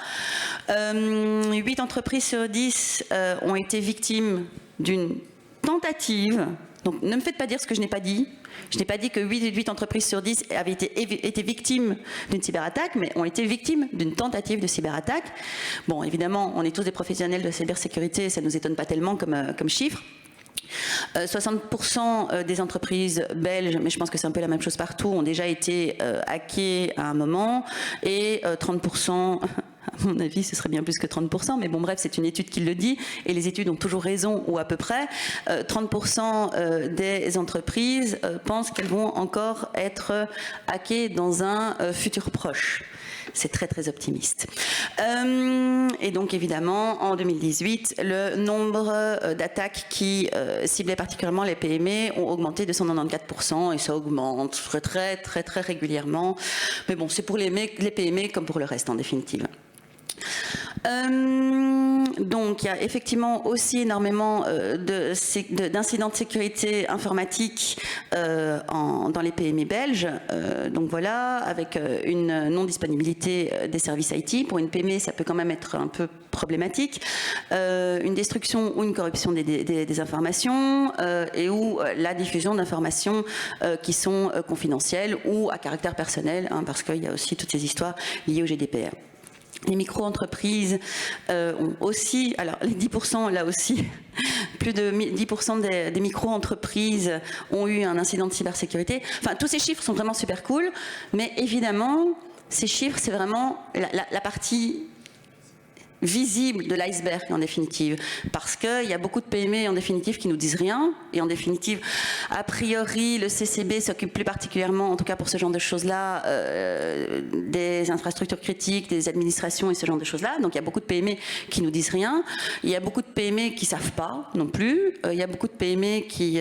8 entreprises sur 10 ont été victimes d'une tentative. Donc ne me faites pas dire ce que je n'ai pas dit. Je n'ai pas dit que 8 entreprises sur 10 avaient été victimes d'une cyberattaque, mais ont été victimes d'une tentative de cyberattaque. Bon, évidemment, on est tous des professionnels de cybersécurité, ça ne nous étonne pas tellement comme chiffre. 60% des entreprises belges, mais je pense que c'est un peu la même chose partout, ont déjà été hackées à un moment, et 30%... À mon avis, ce serait bien plus que 30%, mais bon, bref, c'est une étude qui le dit, et les études ont toujours raison, ou à peu près. 30% des entreprises pensent qu'elles vont encore être hackées dans un futur proche. C'est très très optimiste. Et donc évidemment, en 2018, le nombre d'attaques qui ciblaient particulièrement les PME ont augmenté de 194%, et ça augmente très très très régulièrement. Mais bon, c'est pour les PME comme pour le reste en définitive. Donc il y a effectivement aussi énormément d'incidents de sécurité informatique dans les PME belges. Donc voilà, avec une non-disponibilité des services IT. Pour une PME, ça peut quand même être un peu problématique. Une destruction ou une corruption des informations et ou la diffusion d'informations qui sont confidentielles ou à caractère personnel, parce qu'il y a aussi toutes ces histoires liées au GDPR. Les micro-entreprises ont aussi, alors les 10% là aussi, plus de 10% des micro-entreprises ont eu un incident de cybersécurité. Enfin, tous ces chiffres sont vraiment super cool, mais évidemment, ces chiffres, c'est vraiment la partie visible de l'iceberg en définitive, parce qu'il y a beaucoup de PME en définitive qui nous disent rien, et en définitive, a priori, le CCB s'occupe plus particulièrement, en tout cas pour ce genre de choses-là, des infrastructures critiques, des administrations et ce genre de choses-là. Donc il y a beaucoup de PME qui nous disent rien, il y a beaucoup de PME qui savent pas non plus, il y a beaucoup de PME qui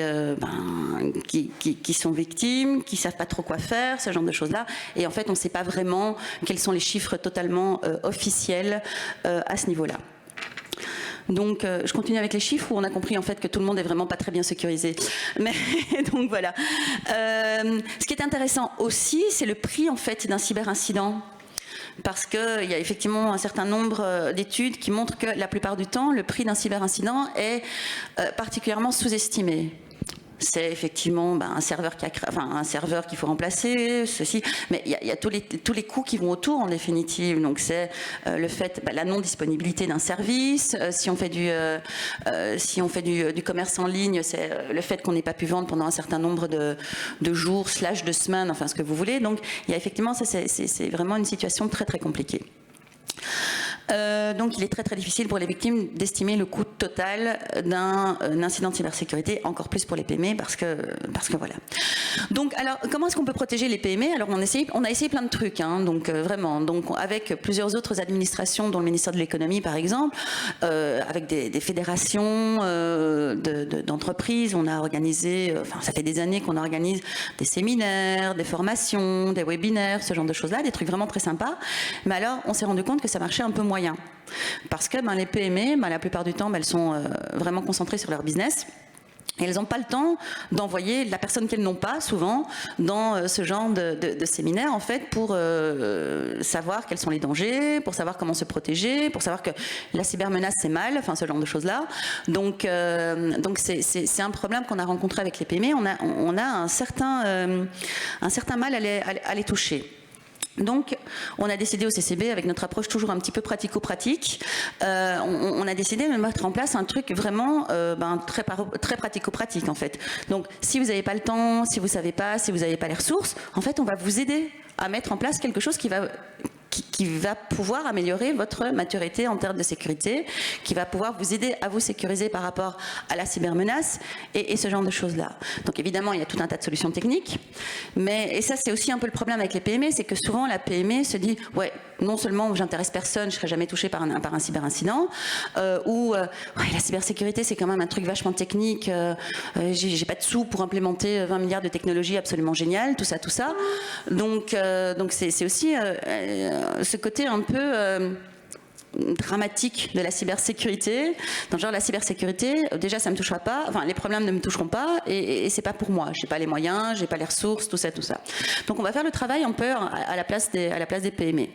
sont victimes, qui savent pas trop quoi faire, ce genre de choses-là, et en fait on ne sait pas vraiment quels sont les chiffres totalement officiels à ce niveau-là. Donc, je continue avec les chiffres où on a compris en fait que tout le monde est vraiment pas très bien sécurisé. Mais donc voilà. Ce qui est intéressant aussi, c'est le prix en fait d'un cyberincident. Parce qu'il y a effectivement un certain nombre d'études qui montrent que la plupart du temps, le prix d'un cyberincident est particulièrement sous-estimé. C'est effectivement un serveur qu'il faut remplacer, ceci, mais il y a tous les coûts qui vont autour en définitive. Donc c'est le fait, la non-disponibilité d'un service. Si on fait du commerce en ligne, c'est le fait qu'on n'ait pas pu vendre pendant un certain nombre de jours / de semaines, enfin ce que vous voulez. Donc il y a effectivement, c'est vraiment une situation très très compliquée. Donc il est très très difficile pour les victimes d'estimer le coût total d'un incident de cybersécurité, encore plus pour les PME, parce que voilà. Donc alors comment est-ce qu'on peut protéger les PME? Alors on a essayé plein de trucs, hein, donc vraiment, donc avec plusieurs autres administrations, dont le ministère de l'économie par exemple, avec des fédérations d'entreprises. On a organisé, enfin ça fait des années qu'on organise des séminaires, des formations, des webinaires, ce genre de choses-là, des trucs vraiment très sympas. Mais alors on s'est rendu compte que ça marchait un peu moyen, parce que les PME, la plupart du temps, elles sont vraiment concentrées sur leur business. Et elles n'ont pas le temps d'envoyer la personne qu'elles n'ont pas, souvent, dans ce genre de séminaire, en fait, pour savoir quels sont les dangers, pour savoir comment se protéger, pour savoir que la cybermenace, c'est mal, enfin, ce genre de choses-là. Donc c'est un problème qu'on a rencontré avec les PME. On a un certain mal à les toucher. Donc, on a décidé au CCB, avec notre approche toujours un petit peu pratico-pratique, on a décidé de mettre en place un truc vraiment très pratico-pratique en fait. Donc, si vous n'avez pas le temps, si vous ne savez pas, si vous n'avez pas les ressources, en fait, on va vous aider à mettre en place quelque chose qui va pouvoir améliorer votre maturité en termes de sécurité, qui va pouvoir vous aider à vous sécuriser par rapport à la cybermenace et ce genre de choses-là. Donc évidemment, il y a tout un tas de solutions techniques, et ça c'est aussi un peu le problème avec les PME, c'est que souvent la PME se dit « ouais, non seulement j'intéresse personne, je ne serai jamais touché par un cyberincident, ou la cybersécurité c'est quand même un truc vachement technique, j'ai pas de sous pour implémenter 20 milliards de technologies absolument géniales, tout ça. Donc c'est aussi ce côté un peu dramatique de la cybersécurité. Dans le genre la cybersécurité, déjà ça me touchera pas, enfin les problèmes ne me toucheront pas et c'est pas pour moi. J'ai pas les moyens, j'ai pas les ressources, tout ça. Donc on va faire le travail un peu à la place des PME.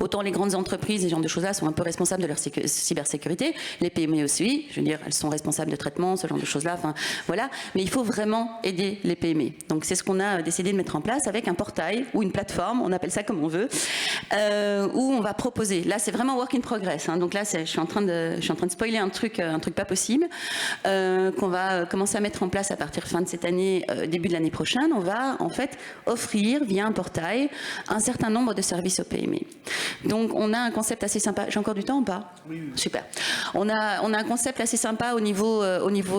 Autant les grandes entreprises, ces genres de choses-là sont un peu responsables de leur cybersécurité, les PME aussi, je veux dire, elles sont responsables de traitement, ce genre de choses-là, enfin voilà, mais il faut vraiment aider les PME. Donc c'est ce qu'on a décidé de mettre en place avec un portail ou une plateforme, on appelle ça comme on veut, où on va proposer, là c'est vraiment work in progress, hein, donc là je suis en train de spoiler un truc pas possible, qu'on va commencer à mettre en place à partir fin de cette année, début de l'année prochaine. On va en fait offrir via un portail un certain nombre de services aux PME. Donc on a un concept assez sympa. J'ai encore du temps ou pas? Oui. Super. On a un concept assez sympa au niveau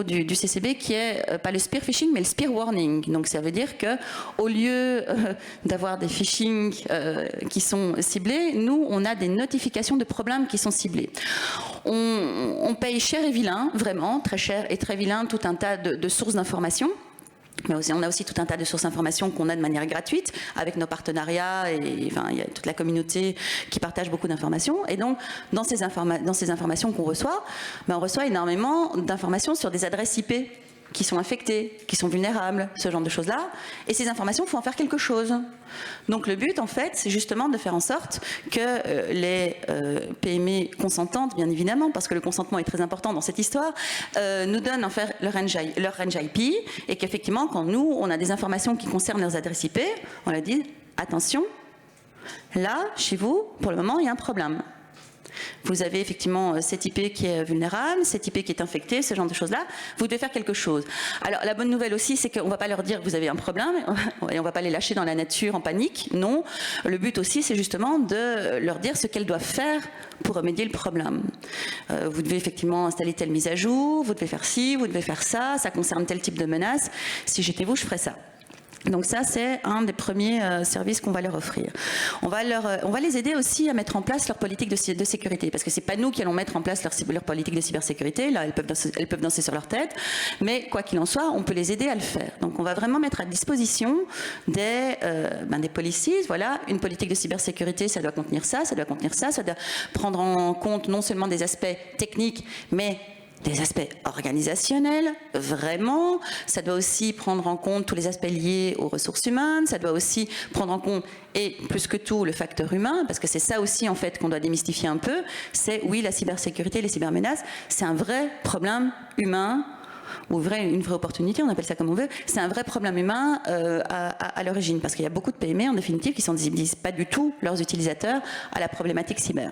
du CCB qui est pas le spear phishing mais le spear warning. Donc ça veut dire que au lieu d'avoir des phishing qui sont ciblés, nous on a des notifications de problèmes qui sont ciblés. On paye cher et vilain, vraiment très cher et très vilain, tout un tas de sources d'informations. Mais aussi, on a aussi tout un tas de sources d'informations qu'on a de manière gratuite avec nos partenariats et enfin, il y a toute la communauté qui partage beaucoup d'informations. Et donc, dans ces informations qu'on reçoit, on reçoit énormément d'informations sur des adresses IP qui sont infectées, qui sont vulnérables, ce genre de choses-là. Et ces informations, il faut en faire quelque chose. Donc le but, en fait, c'est justement de faire en sorte que les PME consentantes, bien évidemment, parce que le consentement est très important dans cette histoire, nous donnent en fait leur range IP, et qu'effectivement, quand nous, on a des informations qui concernent leurs adresses IP, on leur dit, attention, là, chez vous, pour le moment, il y a un problème. Vous avez effectivement cette IP qui est vulnérable, cette IP qui est infectée, ce genre de choses-là. Vous devez faire quelque chose. Alors la bonne nouvelle aussi, c'est qu'on ne va pas leur dire que vous avez un problème et on ne va pas les lâcher dans la nature en panique. Non. Le but aussi, c'est justement de leur dire ce qu'elles doivent faire pour remédier le problème. Vous devez effectivement installer telle mise à jour, vous devez faire ci, vous devez faire ça, ça concerne tel type de menace. Si j'étais vous, je ferais ça. Donc ça, c'est un des premiers services qu'on va leur offrir. On va les aider aussi à mettre en place leur politique de sécurité, parce que c'est pas nous qui allons mettre en place leur politique de cybersécurité. Là, elles peuvent danser sur leur tête, mais quoi qu'il en soit, on peut les aider à le faire. Donc on va vraiment mettre à disposition des policies. Voilà, une politique de cybersécurité, ça doit contenir ça, ça doit contenir ça, ça doit prendre en compte non seulement des aspects techniques, mais des aspects organisationnels, vraiment. Ça doit aussi prendre en compte tous les aspects liés aux ressources humaines. Ça doit aussi prendre en compte, et plus que tout, le facteur humain, parce que c'est ça aussi, en fait, qu'on doit démystifier un peu. C'est, oui, la cybersécurité, les cybermenaces, c'est un vrai problème humain, ou une vraie opportunité, on appelle ça comme on veut. C'est un vrai problème humain à l'origine, parce qu'il y a beaucoup de PME, en définitive, qui ne sensibilisent pas du tout leurs utilisateurs à la problématique cyber.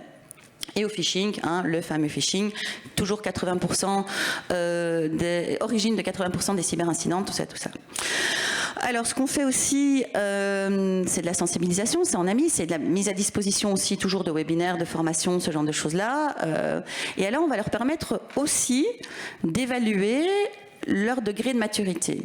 Et au phishing, le fameux phishing, toujours 80%, origine de 80% des cyberincidents, tout ça. Alors, ce qu'on fait aussi, c'est de la sensibilisation, c'est en ami, c'est de la mise à disposition aussi toujours de webinaires, de formations, ce genre de choses-là. Et alors, on va leur permettre aussi d'évaluer leur degré de maturité.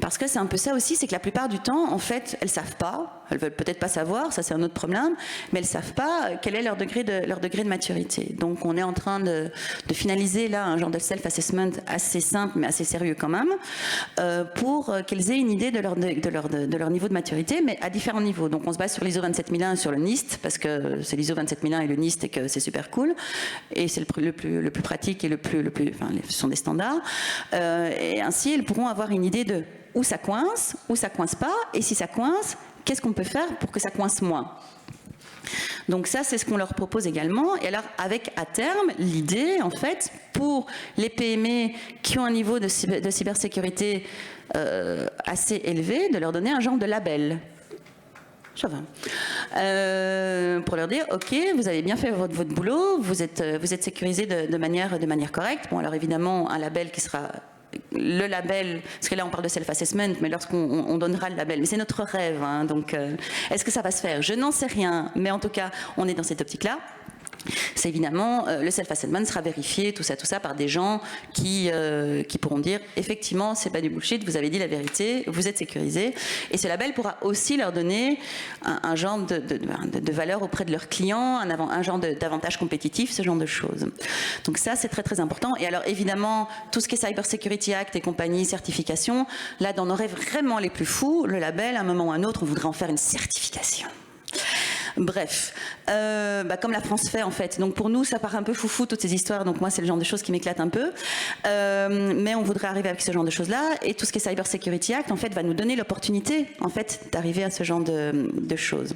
Parce que c'est un peu ça aussi, c'est que la plupart du temps, en fait, elles savent pas, elles veulent peut-être pas savoir, ça c'est un autre problème, mais elles savent pas quel est leur degré de maturité. Donc on est en train de finaliser là un genre de self-assessment assez simple, mais assez sérieux quand même, pour qu'elles aient une idée de leur niveau de maturité, mais à différents niveaux. Donc on se base sur l'ISO 27001 et sur le NIST, parce que c'est l'ISO 27001 et le NIST et que c'est super cool, et c'est le plus pratique et enfin, ce sont des standards. Et ainsi, elles pourront avoir une idée de où ça coince pas, et si ça coince, qu'est-ce qu'on peut faire pour que ça coince moins. Donc ça, c'est ce qu'on leur propose également. Et alors, avec à terme, l'idée, en fait, pour les PME qui ont un niveau de cybersécurité assez élevé, de leur donner un genre de label. Ça va. Pour leur dire, ok, vous avez bien fait votre boulot, vous êtes sécurisé de manière correcte. Bon, alors évidemment, un label qui sera le label, parce que là on parle de self-assessment, mais lorsqu'on donnera le label, mais c'est notre rêve, hein, donc est-ce que ça va se faire? Je n'en sais rien, mais en tout cas, on est dans cette optique-là. C'est évidemment, le self-assessment sera vérifié, tout ça, par des gens qui pourront dire, effectivement, c'est pas du bullshit, vous avez dit la vérité, vous êtes sécurisé. Et ce label pourra aussi leur donner un genre de valeur auprès de leurs clients, un genre d'avantage compétitif, ce genre de choses. Donc ça, c'est très très important. Et alors évidemment, tout ce qui est Cyber Security Act et compagnie, certification, là, dans nos rêves vraiment les plus fous, le label, à un moment ou à un autre, on voudrait en faire une certification. Bref, comme la France fait en fait. Donc pour nous, ça part un peu foufou toutes ces histoires. Donc moi, c'est le genre de choses qui m'éclatent un peu. Mais on voudrait arriver avec ce genre de choses-là. Et tout ce qui est Cyber Security Act, en fait, va nous donner l'opportunité, en fait, d'arriver à ce genre de choses.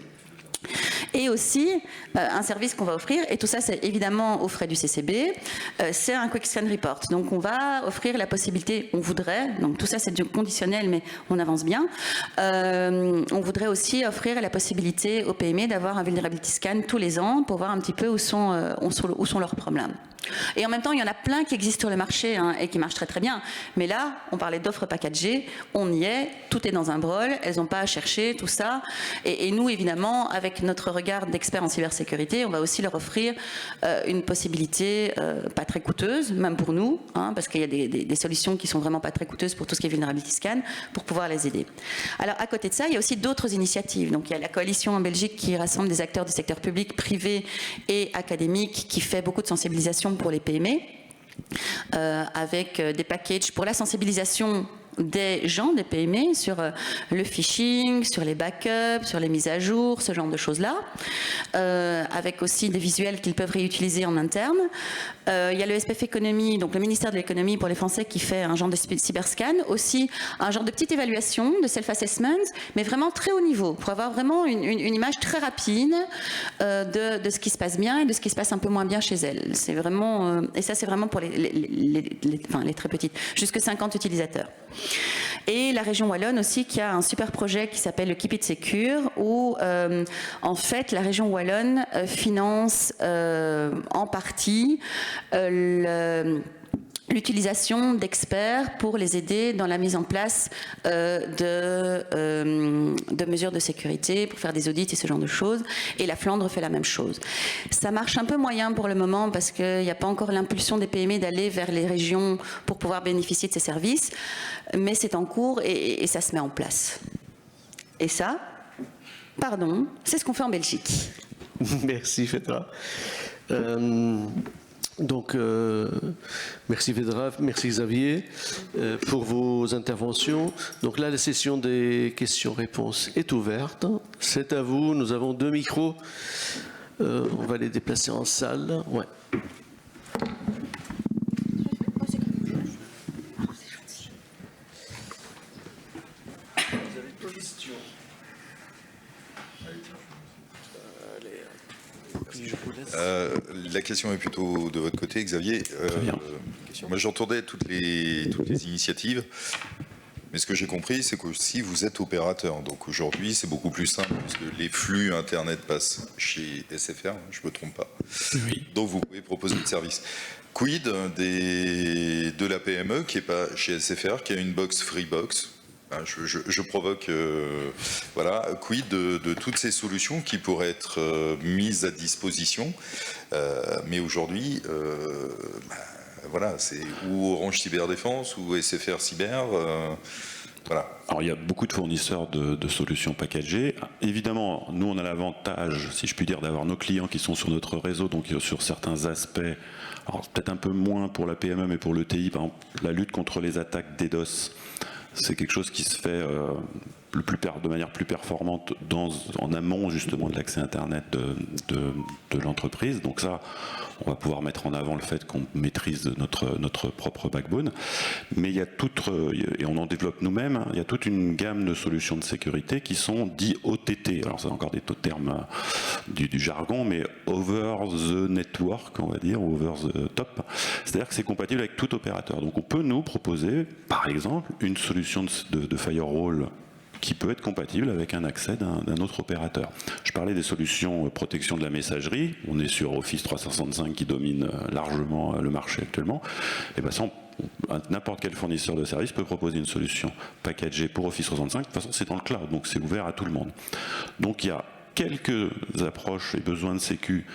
Et aussi, un service qu'on va offrir, et tout ça c'est évidemment aux frais du CCB, c'est un Quick Scan Report. Donc on va offrir la possibilité, on voudrait, donc tout ça c'est du conditionnel mais on avance bien, on voudrait aussi offrir la possibilité aux PME d'avoir un Vulnerability Scan tous les ans pour voir un petit peu où sont leurs problèmes. Et en même temps, il y en a plein qui existent sur le marché hein, et qui marchent très très bien. Mais là, on parlait d'offres packagées, on y est, tout est dans un brol, elles n'ont pas à chercher, tout ça. Et nous, évidemment, avec notre regard d'experts en cybersécurité, on va aussi leur offrir une possibilité pas très coûteuse, même pour nous, hein, parce qu'il y a des solutions qui sont vraiment pas très coûteuses pour tout ce qui est Vulnerability Scan, pour pouvoir les aider. Alors, à côté de ça, il y a aussi d'autres initiatives. Donc, il y a la coalition en Belgique qui rassemble des acteurs du secteur public, privé et académique, qui fait beaucoup de sensibilisation pour les PME, avec des packages pour la sensibilisation des gens, des PME, sur le phishing, sur les backups, sur les mises à jour, ce genre de choses-là, avec aussi des visuels qu'ils peuvent réutiliser en interne. Il y a le SPF Économie, donc le ministère de l'économie pour les Français, qui fait un genre de cyberscan, aussi un genre de petite évaluation, de self-assessment, mais vraiment très haut niveau, pour avoir vraiment une image très rapide de ce qui se passe bien et de ce qui se passe un peu moins bien chez elles. C'est vraiment, et ça c'est vraiment pour les très petites, jusque 50 utilisateurs. Et la région Wallonne aussi qui a un super projet qui s'appelle le Keep It Secure où en fait la région Wallonne finance en partie l'utilisation d'experts pour les aider dans la mise en place de mesures de sécurité, pour faire des audits et ce genre de choses. Et la Flandre fait la même chose. Ça marche un peu moyen pour le moment parce qu'il n'y a pas encore l'impulsion des PME d'aller vers les régions pour pouvoir bénéficier de ces services, mais c'est en cours et ça se met en place. Et ça, pardon, c'est ce qu'on fait en Belgique. Merci Fedra. Donc, merci Vedra, merci Xavier pour vos interventions. Donc là, la session des questions-réponses est ouverte. C'est à vous. Nous avons 2 micros. On va les déplacer en salle. Ouais. La question est plutôt de votre côté, Xavier. Moi, j'entendais toutes les initiatives, mais ce que j'ai compris, c'est que si vous êtes opérateur, donc aujourd'hui, c'est beaucoup plus simple, parce que les flux Internet passent chez SFR, je ne me trompe pas. Oui. Donc, vous pouvez proposer le service. Quid de la PME qui n'est pas chez SFR, qui a une box Freebox, Je provoque, voilà, quid de toutes ces solutions qui pourraient être mises à disposition, mais aujourd'hui, voilà, c'est ou Orange Cyberdéfense ou SFR Cyber, voilà. Alors il y a beaucoup de fournisseurs de solutions packagées. Évidemment, nous on a l'avantage, si je puis dire, d'avoir nos clients qui sont sur notre réseau, donc sur certains aspects, alors peut-être un peu moins pour la PME, mais pour l'ETI, par exemple, la lutte contre les attaques DDoS, c'est quelque chose qui se fait de manière plus performante en amont justement de l'accès Internet de l'entreprise. Donc ça, on va pouvoir mettre en avant le fait qu'on maîtrise notre propre backbone. Mais il y a et on en développe nous-mêmes, il y a toute une gamme de solutions de sécurité qui sont dits OTT. Alors c'est encore des termes du jargon, mais over the network, on va dire, ou over the top. C'est-à-dire que c'est compatible avec tout opérateur. Donc on peut nous proposer, par exemple, une solution de firewall qui peut être compatible avec un accès d'un autre opérateur. Je parlais des solutions protection de la messagerie, on est sur Office 365 qui domine largement le marché actuellement, et bien ça, n'importe quel fournisseur de services peut proposer une solution packagée pour Office 365, de toute façon c'est dans le cloud, donc c'est ouvert à tout le monde. Donc il y a quelques approches et besoins de sécu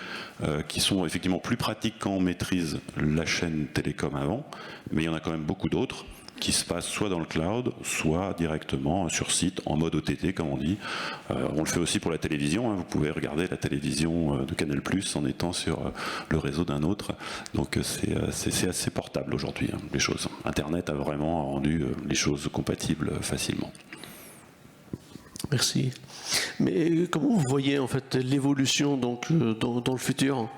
qui sont effectivement plus pratiques quand on maîtrise la chaîne télécom avant, mais il y en a quand même beaucoup d'autres qui se passe soit dans le cloud, soit directement sur site, en mode OTT, comme on dit. On le fait aussi pour la télévision. Vous pouvez regarder la télévision de Canal+ en étant sur le réseau d'un autre. Donc c'est assez portable aujourd'hui, les choses. Internet a vraiment rendu les choses compatibles facilement. Merci. Mais comment vous voyez en fait l'évolution donc dans le futur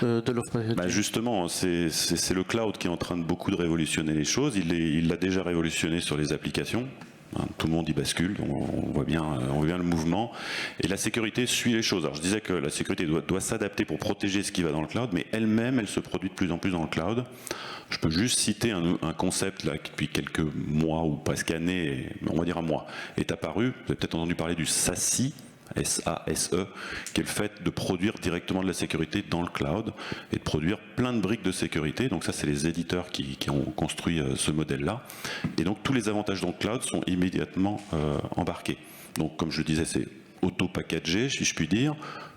de l'offre? Justement, c'est le cloud qui est en train de beaucoup de révolutionner les choses. Il l'a déjà révolutionné sur les applications. Tout le monde y bascule, on voit bien le mouvement. Et la sécurité suit les choses. Alors je disais que la sécurité doit s'adapter pour protéger ce qui va dans le cloud, mais elle-même, elle se produit de plus en plus dans le cloud. Je peux juste citer un concept là, qui depuis quelques mois ou presque années, on va dire un mois, est apparu. Vous avez peut-être entendu parler du SASE, S-A-S-E, qui est le fait de produire directement de la sécurité dans le cloud et de produire plein de briques de sécurité. Donc ça, c'est les éditeurs qui ont construit ce modèle-là. Et donc tous les avantages dans le cloud sont immédiatement embarqués. Donc comme je le disais, c'est auto-packagé, si je puis dire.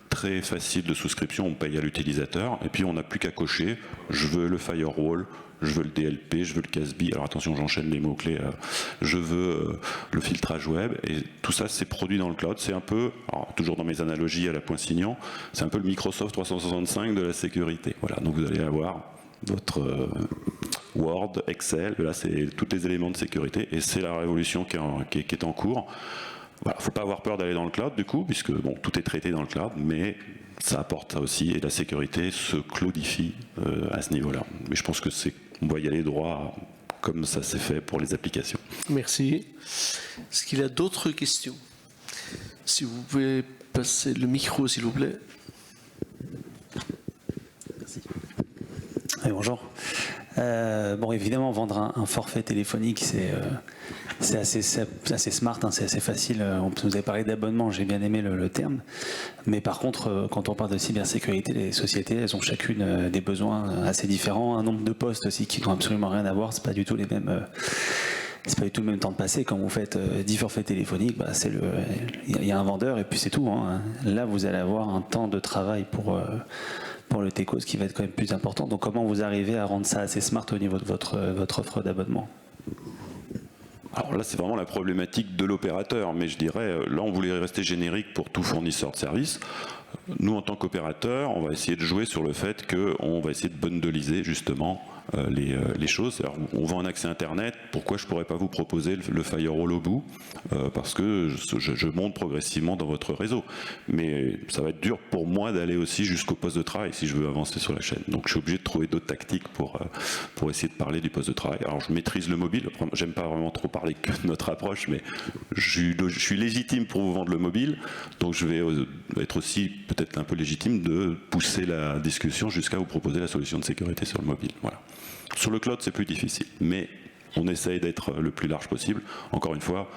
Très facile de souscription, on paye à l'utilisateur. Et puis on n'a plus qu'à cocher, je veux le firewall, je veux le DLP, je veux le CASB, alors attention j'enchaîne les mots-clés, je veux le filtrage web, et tout ça c'est produit dans le cloud. C'est un peu, alors, toujours dans mes analogies à la Poinsignan, c'est un peu le Microsoft 365 de la sécurité. Voilà, donc vous allez avoir votre Word, Excel, là c'est tous les éléments de sécurité, et c'est la révolution qui est en cours. Voilà, faut pas avoir peur d'aller dans le cloud du coup, puisque bon, tout est traité dans le cloud, mais ça apporte ça aussi, et la sécurité se cloudifie à ce niveau-là. Mais je pense que on va y aller droit comme ça s'est fait pour les applications. Merci. Est-ce qu'il y a d'autres questions? Si vous pouvez passer le micro, s'il vous plaît. Merci. Oui, bonjour. Bon, évidemment, vendre un forfait téléphonique, c'est assez smart, c'est assez facile. On nous avait parlé d'abonnement, j'ai bien aimé le terme. Mais par contre, quand on parle de cybersécurité, les sociétés, elles ont chacune des besoins assez différents, un nombre de postes aussi qui n'ont absolument rien à voir. C'est pas du tout les mêmes. C'est pas du tout le même temps de passer. Quand vous faites 10 forfaits téléphoniques, il y a un vendeur et puis c'est tout. Hein. Là, vous allez avoir un temps de travail pour le TECO, ce qui va être quand même plus important. Donc comment vous arrivez à rendre ça assez smart au niveau de votre offre d'abonnement? Alors là, c'est vraiment la problématique de l'opérateur, mais je dirais, là, on voulait rester générique pour tout fournisseur de services. Nous, en tant qu'opérateur, on va essayer de jouer sur le fait qu'on va essayer de bundleiser justement les choses. Alors, on vend un accès Internet, pourquoi je ne pourrais pas vous proposer le firewall au bout? Parce que je monte progressivement dans votre réseau. Mais ça va être dur pour moi d'aller aussi jusqu'au poste de travail si je veux avancer sur la chaîne. Donc je suis obligé de trouver d'autres tactiques pour essayer de parler du poste de travail. Alors je maîtrise le mobile, j'aime pas vraiment trop parler que de notre approche, mais je suis légitime pour vous vendre le mobile, donc je vais être aussi peut-être un peu légitime de pousser la discussion jusqu'à vous proposer la solution de sécurité sur le mobile. Voilà. Sur le cloud, c'est plus difficile, mais on essaye d'être le plus large possible. Encore une fois,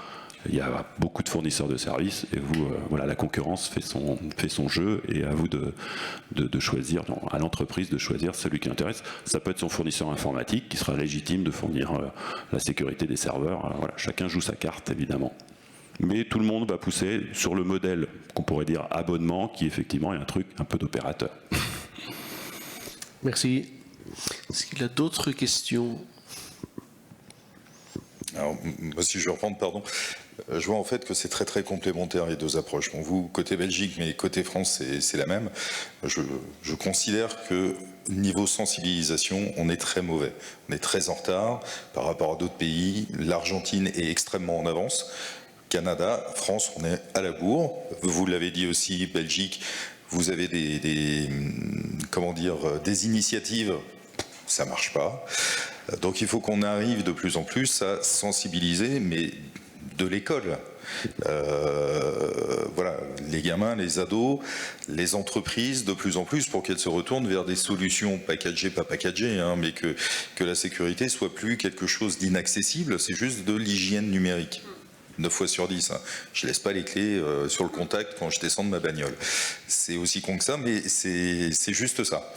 il y a beaucoup de fournisseurs de services et vous, voilà, la concurrence fait son jeu et à vous de choisir, à l'entreprise de choisir celui qui l'intéresse. Ça peut être son fournisseur informatique qui sera légitime de fournir la sécurité des serveurs. Voilà, chacun joue sa carte évidemment. Mais tout le monde va pousser sur le modèle qu'on pourrait dire abonnement qui effectivement est un truc un peu d'opérateur. Merci. Est-ce qu'il y a d'autres questions? Alors, moi, si je vais reprendre, pardon, je vois en fait que c'est très très complémentaire les deux approches. Bon, vous, côté Belgique, mais côté France, c'est la même. Je considère que niveau sensibilisation, on est très mauvais. On est très en retard par rapport à d'autres pays. L'Argentine est extrêmement en avance. Canada, France, on est à la bourre. Vous l'avez dit aussi, Belgique, vous avez des initiatives, ça marche pas. Donc il faut qu'on arrive de plus en plus à sensibiliser, mais de l'école. Voilà, les gamins, les ados, les entreprises, de plus en plus, pour qu'elles se retournent vers des solutions packagées, pas packagées, hein, mais que la sécurité soit plus quelque chose d'inaccessible, c'est juste de l'hygiène numérique. 9 fois sur 10. Hein. Je laisse pas les clés sur le contact quand je descends de ma bagnole. C'est aussi con que ça, mais c'est juste ça.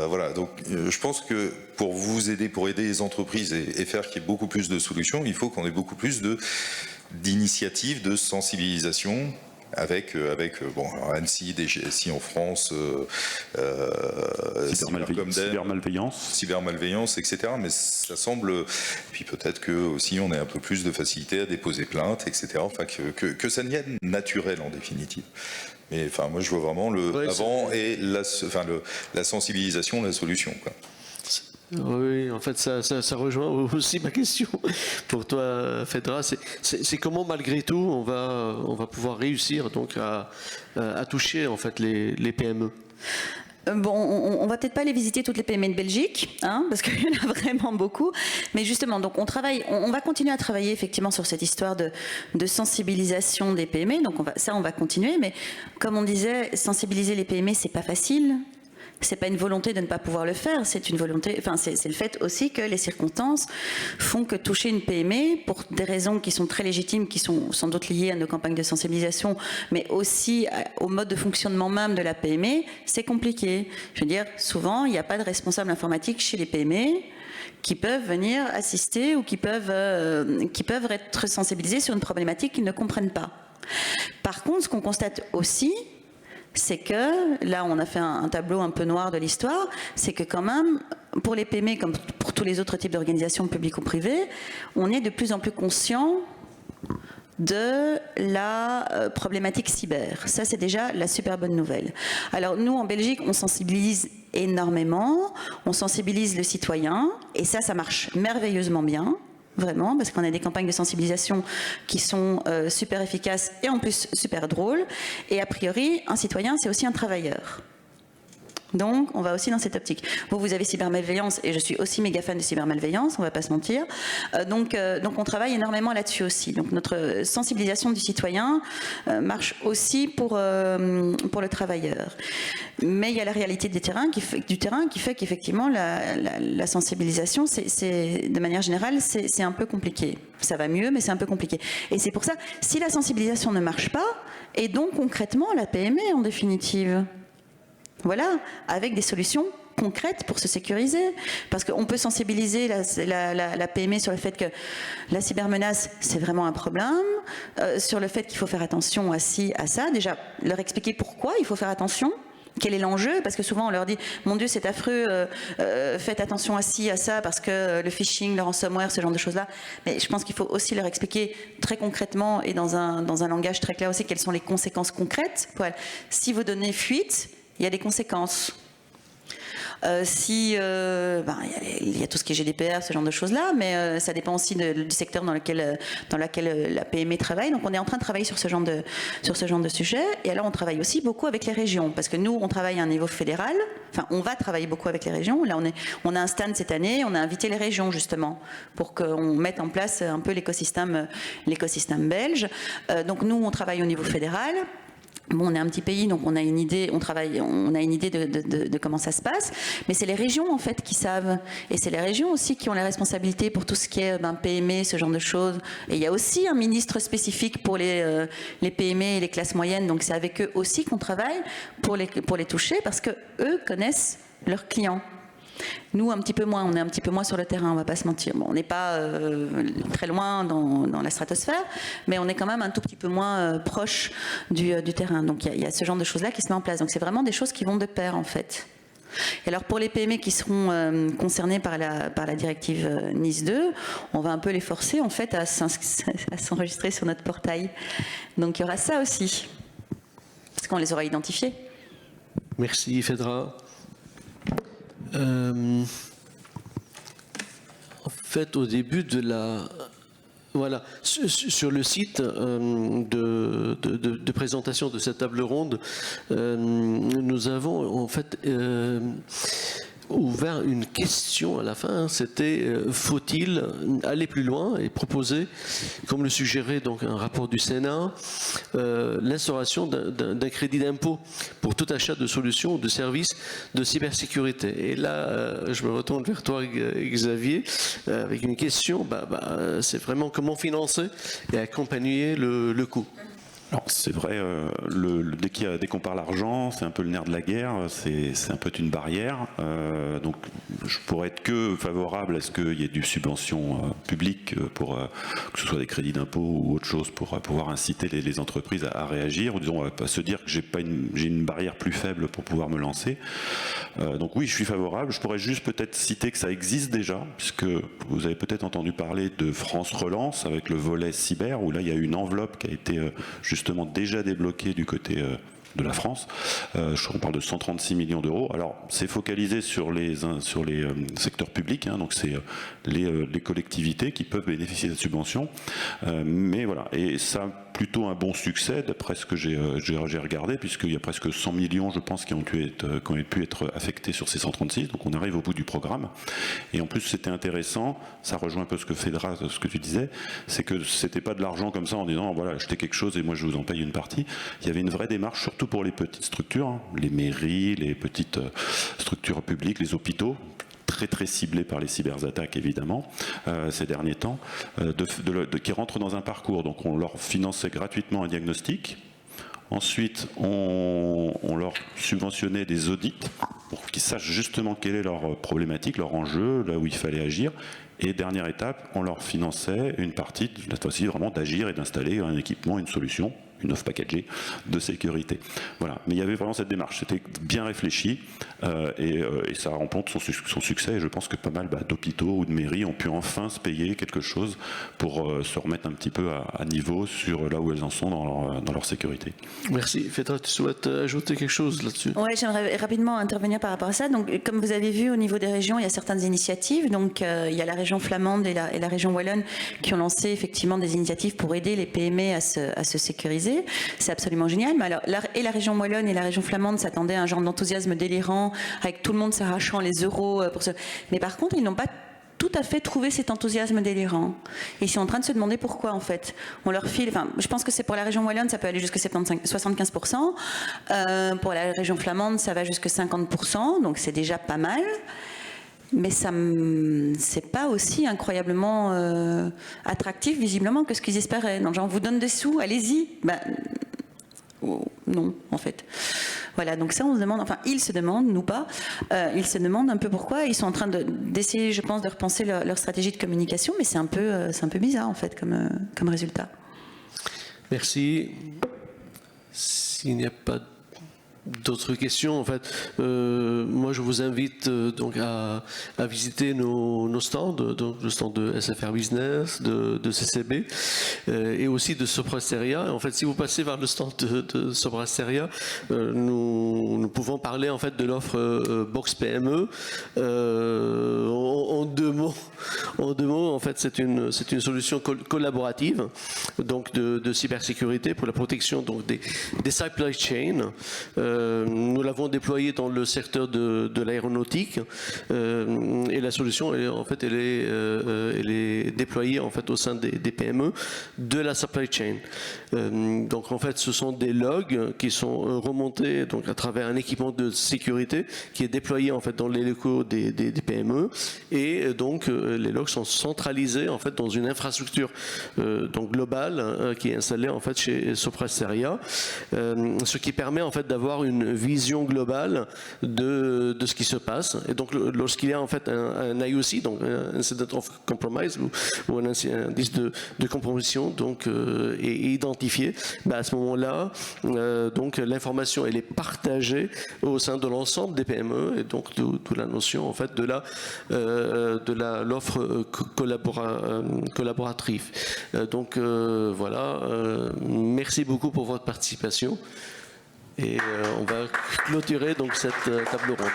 Voilà, donc je pense que pour vous aider, pour aider les entreprises et faire qu'il y ait beaucoup plus de solutions, il faut qu'on ait beaucoup plus d'initiatives de sensibilisation avec bon, Annecy, DGSI en France, cybermalveillance, etc. Mais ça semble, puis peut-être que aussi on ait un peu plus de facilité à déposer plainte, etc. Enfin que ça devienne naturel en définitive. Mais enfin moi je vois vraiment le avant et la sensibilisation, la solution, quoi. Oui, en fait, ça rejoint aussi ma question pour toi, Fedra. C'est comment, malgré tout, on va pouvoir réussir donc à toucher en fait les PME. Bon, on va peut-être pas aller visiter toutes les PME de Belgique, hein, parce qu'il y en a vraiment beaucoup. Mais justement, donc on va continuer à travailler effectivement sur cette histoire de sensibilisation des PME. Donc on va continuer. Mais comme on disait, sensibiliser les PME, c'est pas facile. C'est pas une volonté de ne pas pouvoir le faire, c'est une volonté, enfin c'est le fait aussi que les circonstances font que toucher une PME pour des raisons qui sont très légitimes, qui sont sans doute liées à nos campagnes de sensibilisation, mais aussi au mode de fonctionnement même de la PME, c'est compliqué. Je veux dire, souvent il n'y a pas de responsable informatique chez les PME qui peuvent venir assister ou qui peuvent être sensibilisés sur une problématique qu'ils ne comprennent pas. Par contre, ce qu'on constate aussi, c'est que, là on a fait un tableau un peu noir de l'histoire, c'est que quand même, pour les PME comme pour tous les autres types d'organisations publiques ou privées, on est de plus en plus conscient de la problématique cyber. Ça, c'est déjà la super bonne nouvelle. Alors nous, en Belgique, on sensibilise énormément, on sensibilise le citoyen, et ça marche merveilleusement bien. Vraiment, parce qu'on a des campagnes de sensibilisation qui sont super efficaces et en plus super drôles. Et a priori, un citoyen, c'est aussi un travailleur. Donc, on va aussi dans cette optique. Vous avez cybermalveillance, et je suis aussi méga fan de cybermalveillance, on ne va pas se mentir. Donc, on travaille énormément là-dessus aussi. Donc, notre sensibilisation du citoyen marche aussi pour le travailleur. Mais il y a la réalité du terrain qui fait qu'effectivement, la sensibilisation, de manière générale, c'est un peu compliqué. Ça va mieux, mais c'est un peu compliqué. Et c'est pour ça, si la sensibilisation ne marche pas, et donc concrètement, la PME en définitive, voilà, avec des solutions concrètes pour se sécuriser. Parce qu'on peut sensibiliser la PME sur le fait que la cybermenace, c'est vraiment un problème, sur le fait qu'il faut faire attention à ça, déjà leur expliquer pourquoi il faut faire attention, quel est l'enjeu, parce que souvent on leur dit « Mon Dieu, c'est affreux, faites attention à ça, parce que le phishing, le ransomware, ce genre de choses-là. » Mais je pense qu'il faut aussi leur expliquer très concrètement et dans un langage très clair aussi quelles sont les conséquences concrètes. Si vous donnez fuite, il y a des conséquences. Il y a tout ce qui est GDPR, ce genre de choses-là, mais ça dépend aussi du secteur dans lequel la PME travaille. Donc on est en train de travailler sur ce genre de sujet. Et alors on travaille aussi beaucoup avec les régions, parce que nous on travaille à un niveau fédéral. Enfin, on va travailler beaucoup avec les régions. Là on a un stand cette année. On a invité les régions justement pour qu'on mette en place un peu l'écosystème belge. Donc nous on travaille au niveau fédéral. Bon, on est un petit pays, donc on a une idée, on a une idée de comment ça se passe, mais c'est les régions en fait qui savent, et c'est les régions aussi qui ont la responsabilité pour tout ce qui est PME, ce genre de choses. Et il y a aussi un ministre spécifique pour les PME et les classes moyennes, donc c'est avec eux aussi qu'on travaille pour les toucher, parce que eux connaissent leurs clients. Nous, un petit peu moins, on est un petit peu moins sur le terrain, on ne va pas se mentir. Bon, on n'est pas très loin dans la stratosphère, mais on est quand même un tout petit peu moins proche du terrain. Donc il y a ce genre de choses-là qui se met en place. Donc c'est vraiment des choses qui vont de pair, en fait. Et alors pour les PME qui seront concernées par la directive NIS 2, on va un peu les forcer, en fait, à s'enregistrer sur notre portail. Donc il y aura ça aussi, parce qu'on les aura identifiés. Merci, Phèdra. En fait, au début de voilà, sur le site de présentation de cette table ronde, nous avons en fait ouvert une question à la fin. C'était faut-il aller plus loin et proposer, comme le suggérait donc un rapport du Sénat, l'instauration d'un crédit d'impôt pour tout achat de solutions ou de services de cybersécurité. Et là, je me retourne vers toi, Xavier, avec une question. C'est vraiment comment financer et accompagner le coût. Alors c'est vrai, dès qu'on parle argent, c'est un peu le nerf de la guerre, c'est un peu une barrière. Donc je pourrais être que favorable à ce qu'il y ait du subvention publique pour que ce soit des crédits d'impôt ou autre chose pour pouvoir inciter les entreprises à réagir, ou disons à se dire que j'ai une barrière plus faible pour pouvoir me lancer. Donc oui, je suis favorable. Je pourrais juste peut-être citer que ça existe déjà, puisque vous avez peut-être entendu parler de France Relance avec le volet cyber, où là il y a une enveloppe qui a été justement déjà débloqué du côté de la France. On parle de 136 millions d'euros. Alors, c'est focalisé sur les secteurs publics, donc c'est les collectivités qui peuvent bénéficier de cette subvention. Mais voilà, et ça a plutôt un bon succès, d'après ce que j'ai regardé, puisqu'il y a presque 100 millions, je pense, qui ont pu être affectés sur ces 136. Donc, on arrive au bout du programme. Et en plus, c'était intéressant, ça rejoint un peu ce que Phèdra, ce que tu disais, c'est que c'était pas de l'argent comme ça en disant, voilà, achetez quelque chose et moi je vous en paye une partie. Il y avait une vraie démarche, surtout pour les petites structures, les mairies, les petites structures publiques, les hôpitaux, très ciblés par les cyberattaques évidemment ces derniers temps, qui rentrent dans un parcours. Donc on leur finançait gratuitement un diagnostic. Ensuite, on leur subventionnait des audits pour qu'ils sachent justement quelle est leur problématique, leur enjeu, là où il fallait agir. Et dernière étape, on leur finançait une partie, cette fois-ci vraiment d'agir et d'installer un équipement, une solution, une offre packagée de sécurité. Voilà. Mais il y avait vraiment cette démarche, c'était bien réfléchi et ça rencontre son succès. Et je pense que pas mal d'hôpitaux ou de mairies ont pu enfin se payer quelque chose pour se remettre un petit peu à niveau sur là où elles en sont dans leur sécurité. Merci. Phèdra, tu souhaites ajouter quelque chose là-dessus? Oui, j'aimerais rapidement intervenir par rapport à ça. Donc, comme vous avez vu, au niveau des régions, il y a certaines initiatives. Donc, il y a la région flamande et la région wallonne qui ont lancé effectivement des initiatives pour aider les PME à se sécuriser. C'est absolument génial. Mais alors, la région wallonne et la région flamande s'attendaient à un genre d'enthousiasme délirant, avec tout le monde s'arrachant les euros pour ce. Mais par contre, ils n'ont pas tout à fait trouvé cet enthousiasme délirant. Et ils sont en train de se demander pourquoi, en fait. On leur file, je pense que c'est pour la région wallonne, ça peut aller jusqu'à 75%. Pour la région flamande, ça va jusqu'à 50%, donc c'est déjà pas mal. Mais c'est pas aussi incroyablement attractif, visiblement, que ce qu'ils espéraient. Donc, genre, on vous donne des sous, allez-y. Non, en fait. Voilà, donc ça, on se demande, enfin, ils se demandent, nous pas, ils se demandent un peu pourquoi. Ils sont en train d'essayer, je pense, de repenser leur stratégie de communication, mais c'est un peu bizarre, en fait, comme résultat. Merci. S'il n'y a pas d'autres questions, en fait, moi je vous invite donc à visiter nos stands, donc le stand de SFR Business, de CCB et aussi de Soprasteria. En fait, si vous passez vers le stand de Soprasteria, nous pouvons parler en fait de l'offre Box PME. En deux mots, en fait, c'est une solution collaborative donc de cybersécurité pour la protection donc des supply chains. nous l'avons déployé dans le secteur de l'aéronautique et la solution, elle est déployée en fait au sein des PME de la supply chain. Donc en fait, ce sont des logs qui sont remontés donc à travers un équipement de sécurité qui est déployé en fait dans les locaux des PME, et donc les logs sont centralisés en fait dans une infrastructure donc globale qui est installée en fait chez Sopra Steria, ce qui permet en fait d'avoir une vision globale de ce qui se passe. Et donc lorsqu'il y a en fait un IOC, donc un Incident of Compromise ou un indice de compromission donc est identifié, à ce moment-là donc l'information elle est partagée au sein de l'ensemble des PME, et donc de la notion en fait de l'offre collaborative. Donc voilà, merci beaucoup pour votre participation, et on va clôturer donc cette table ronde.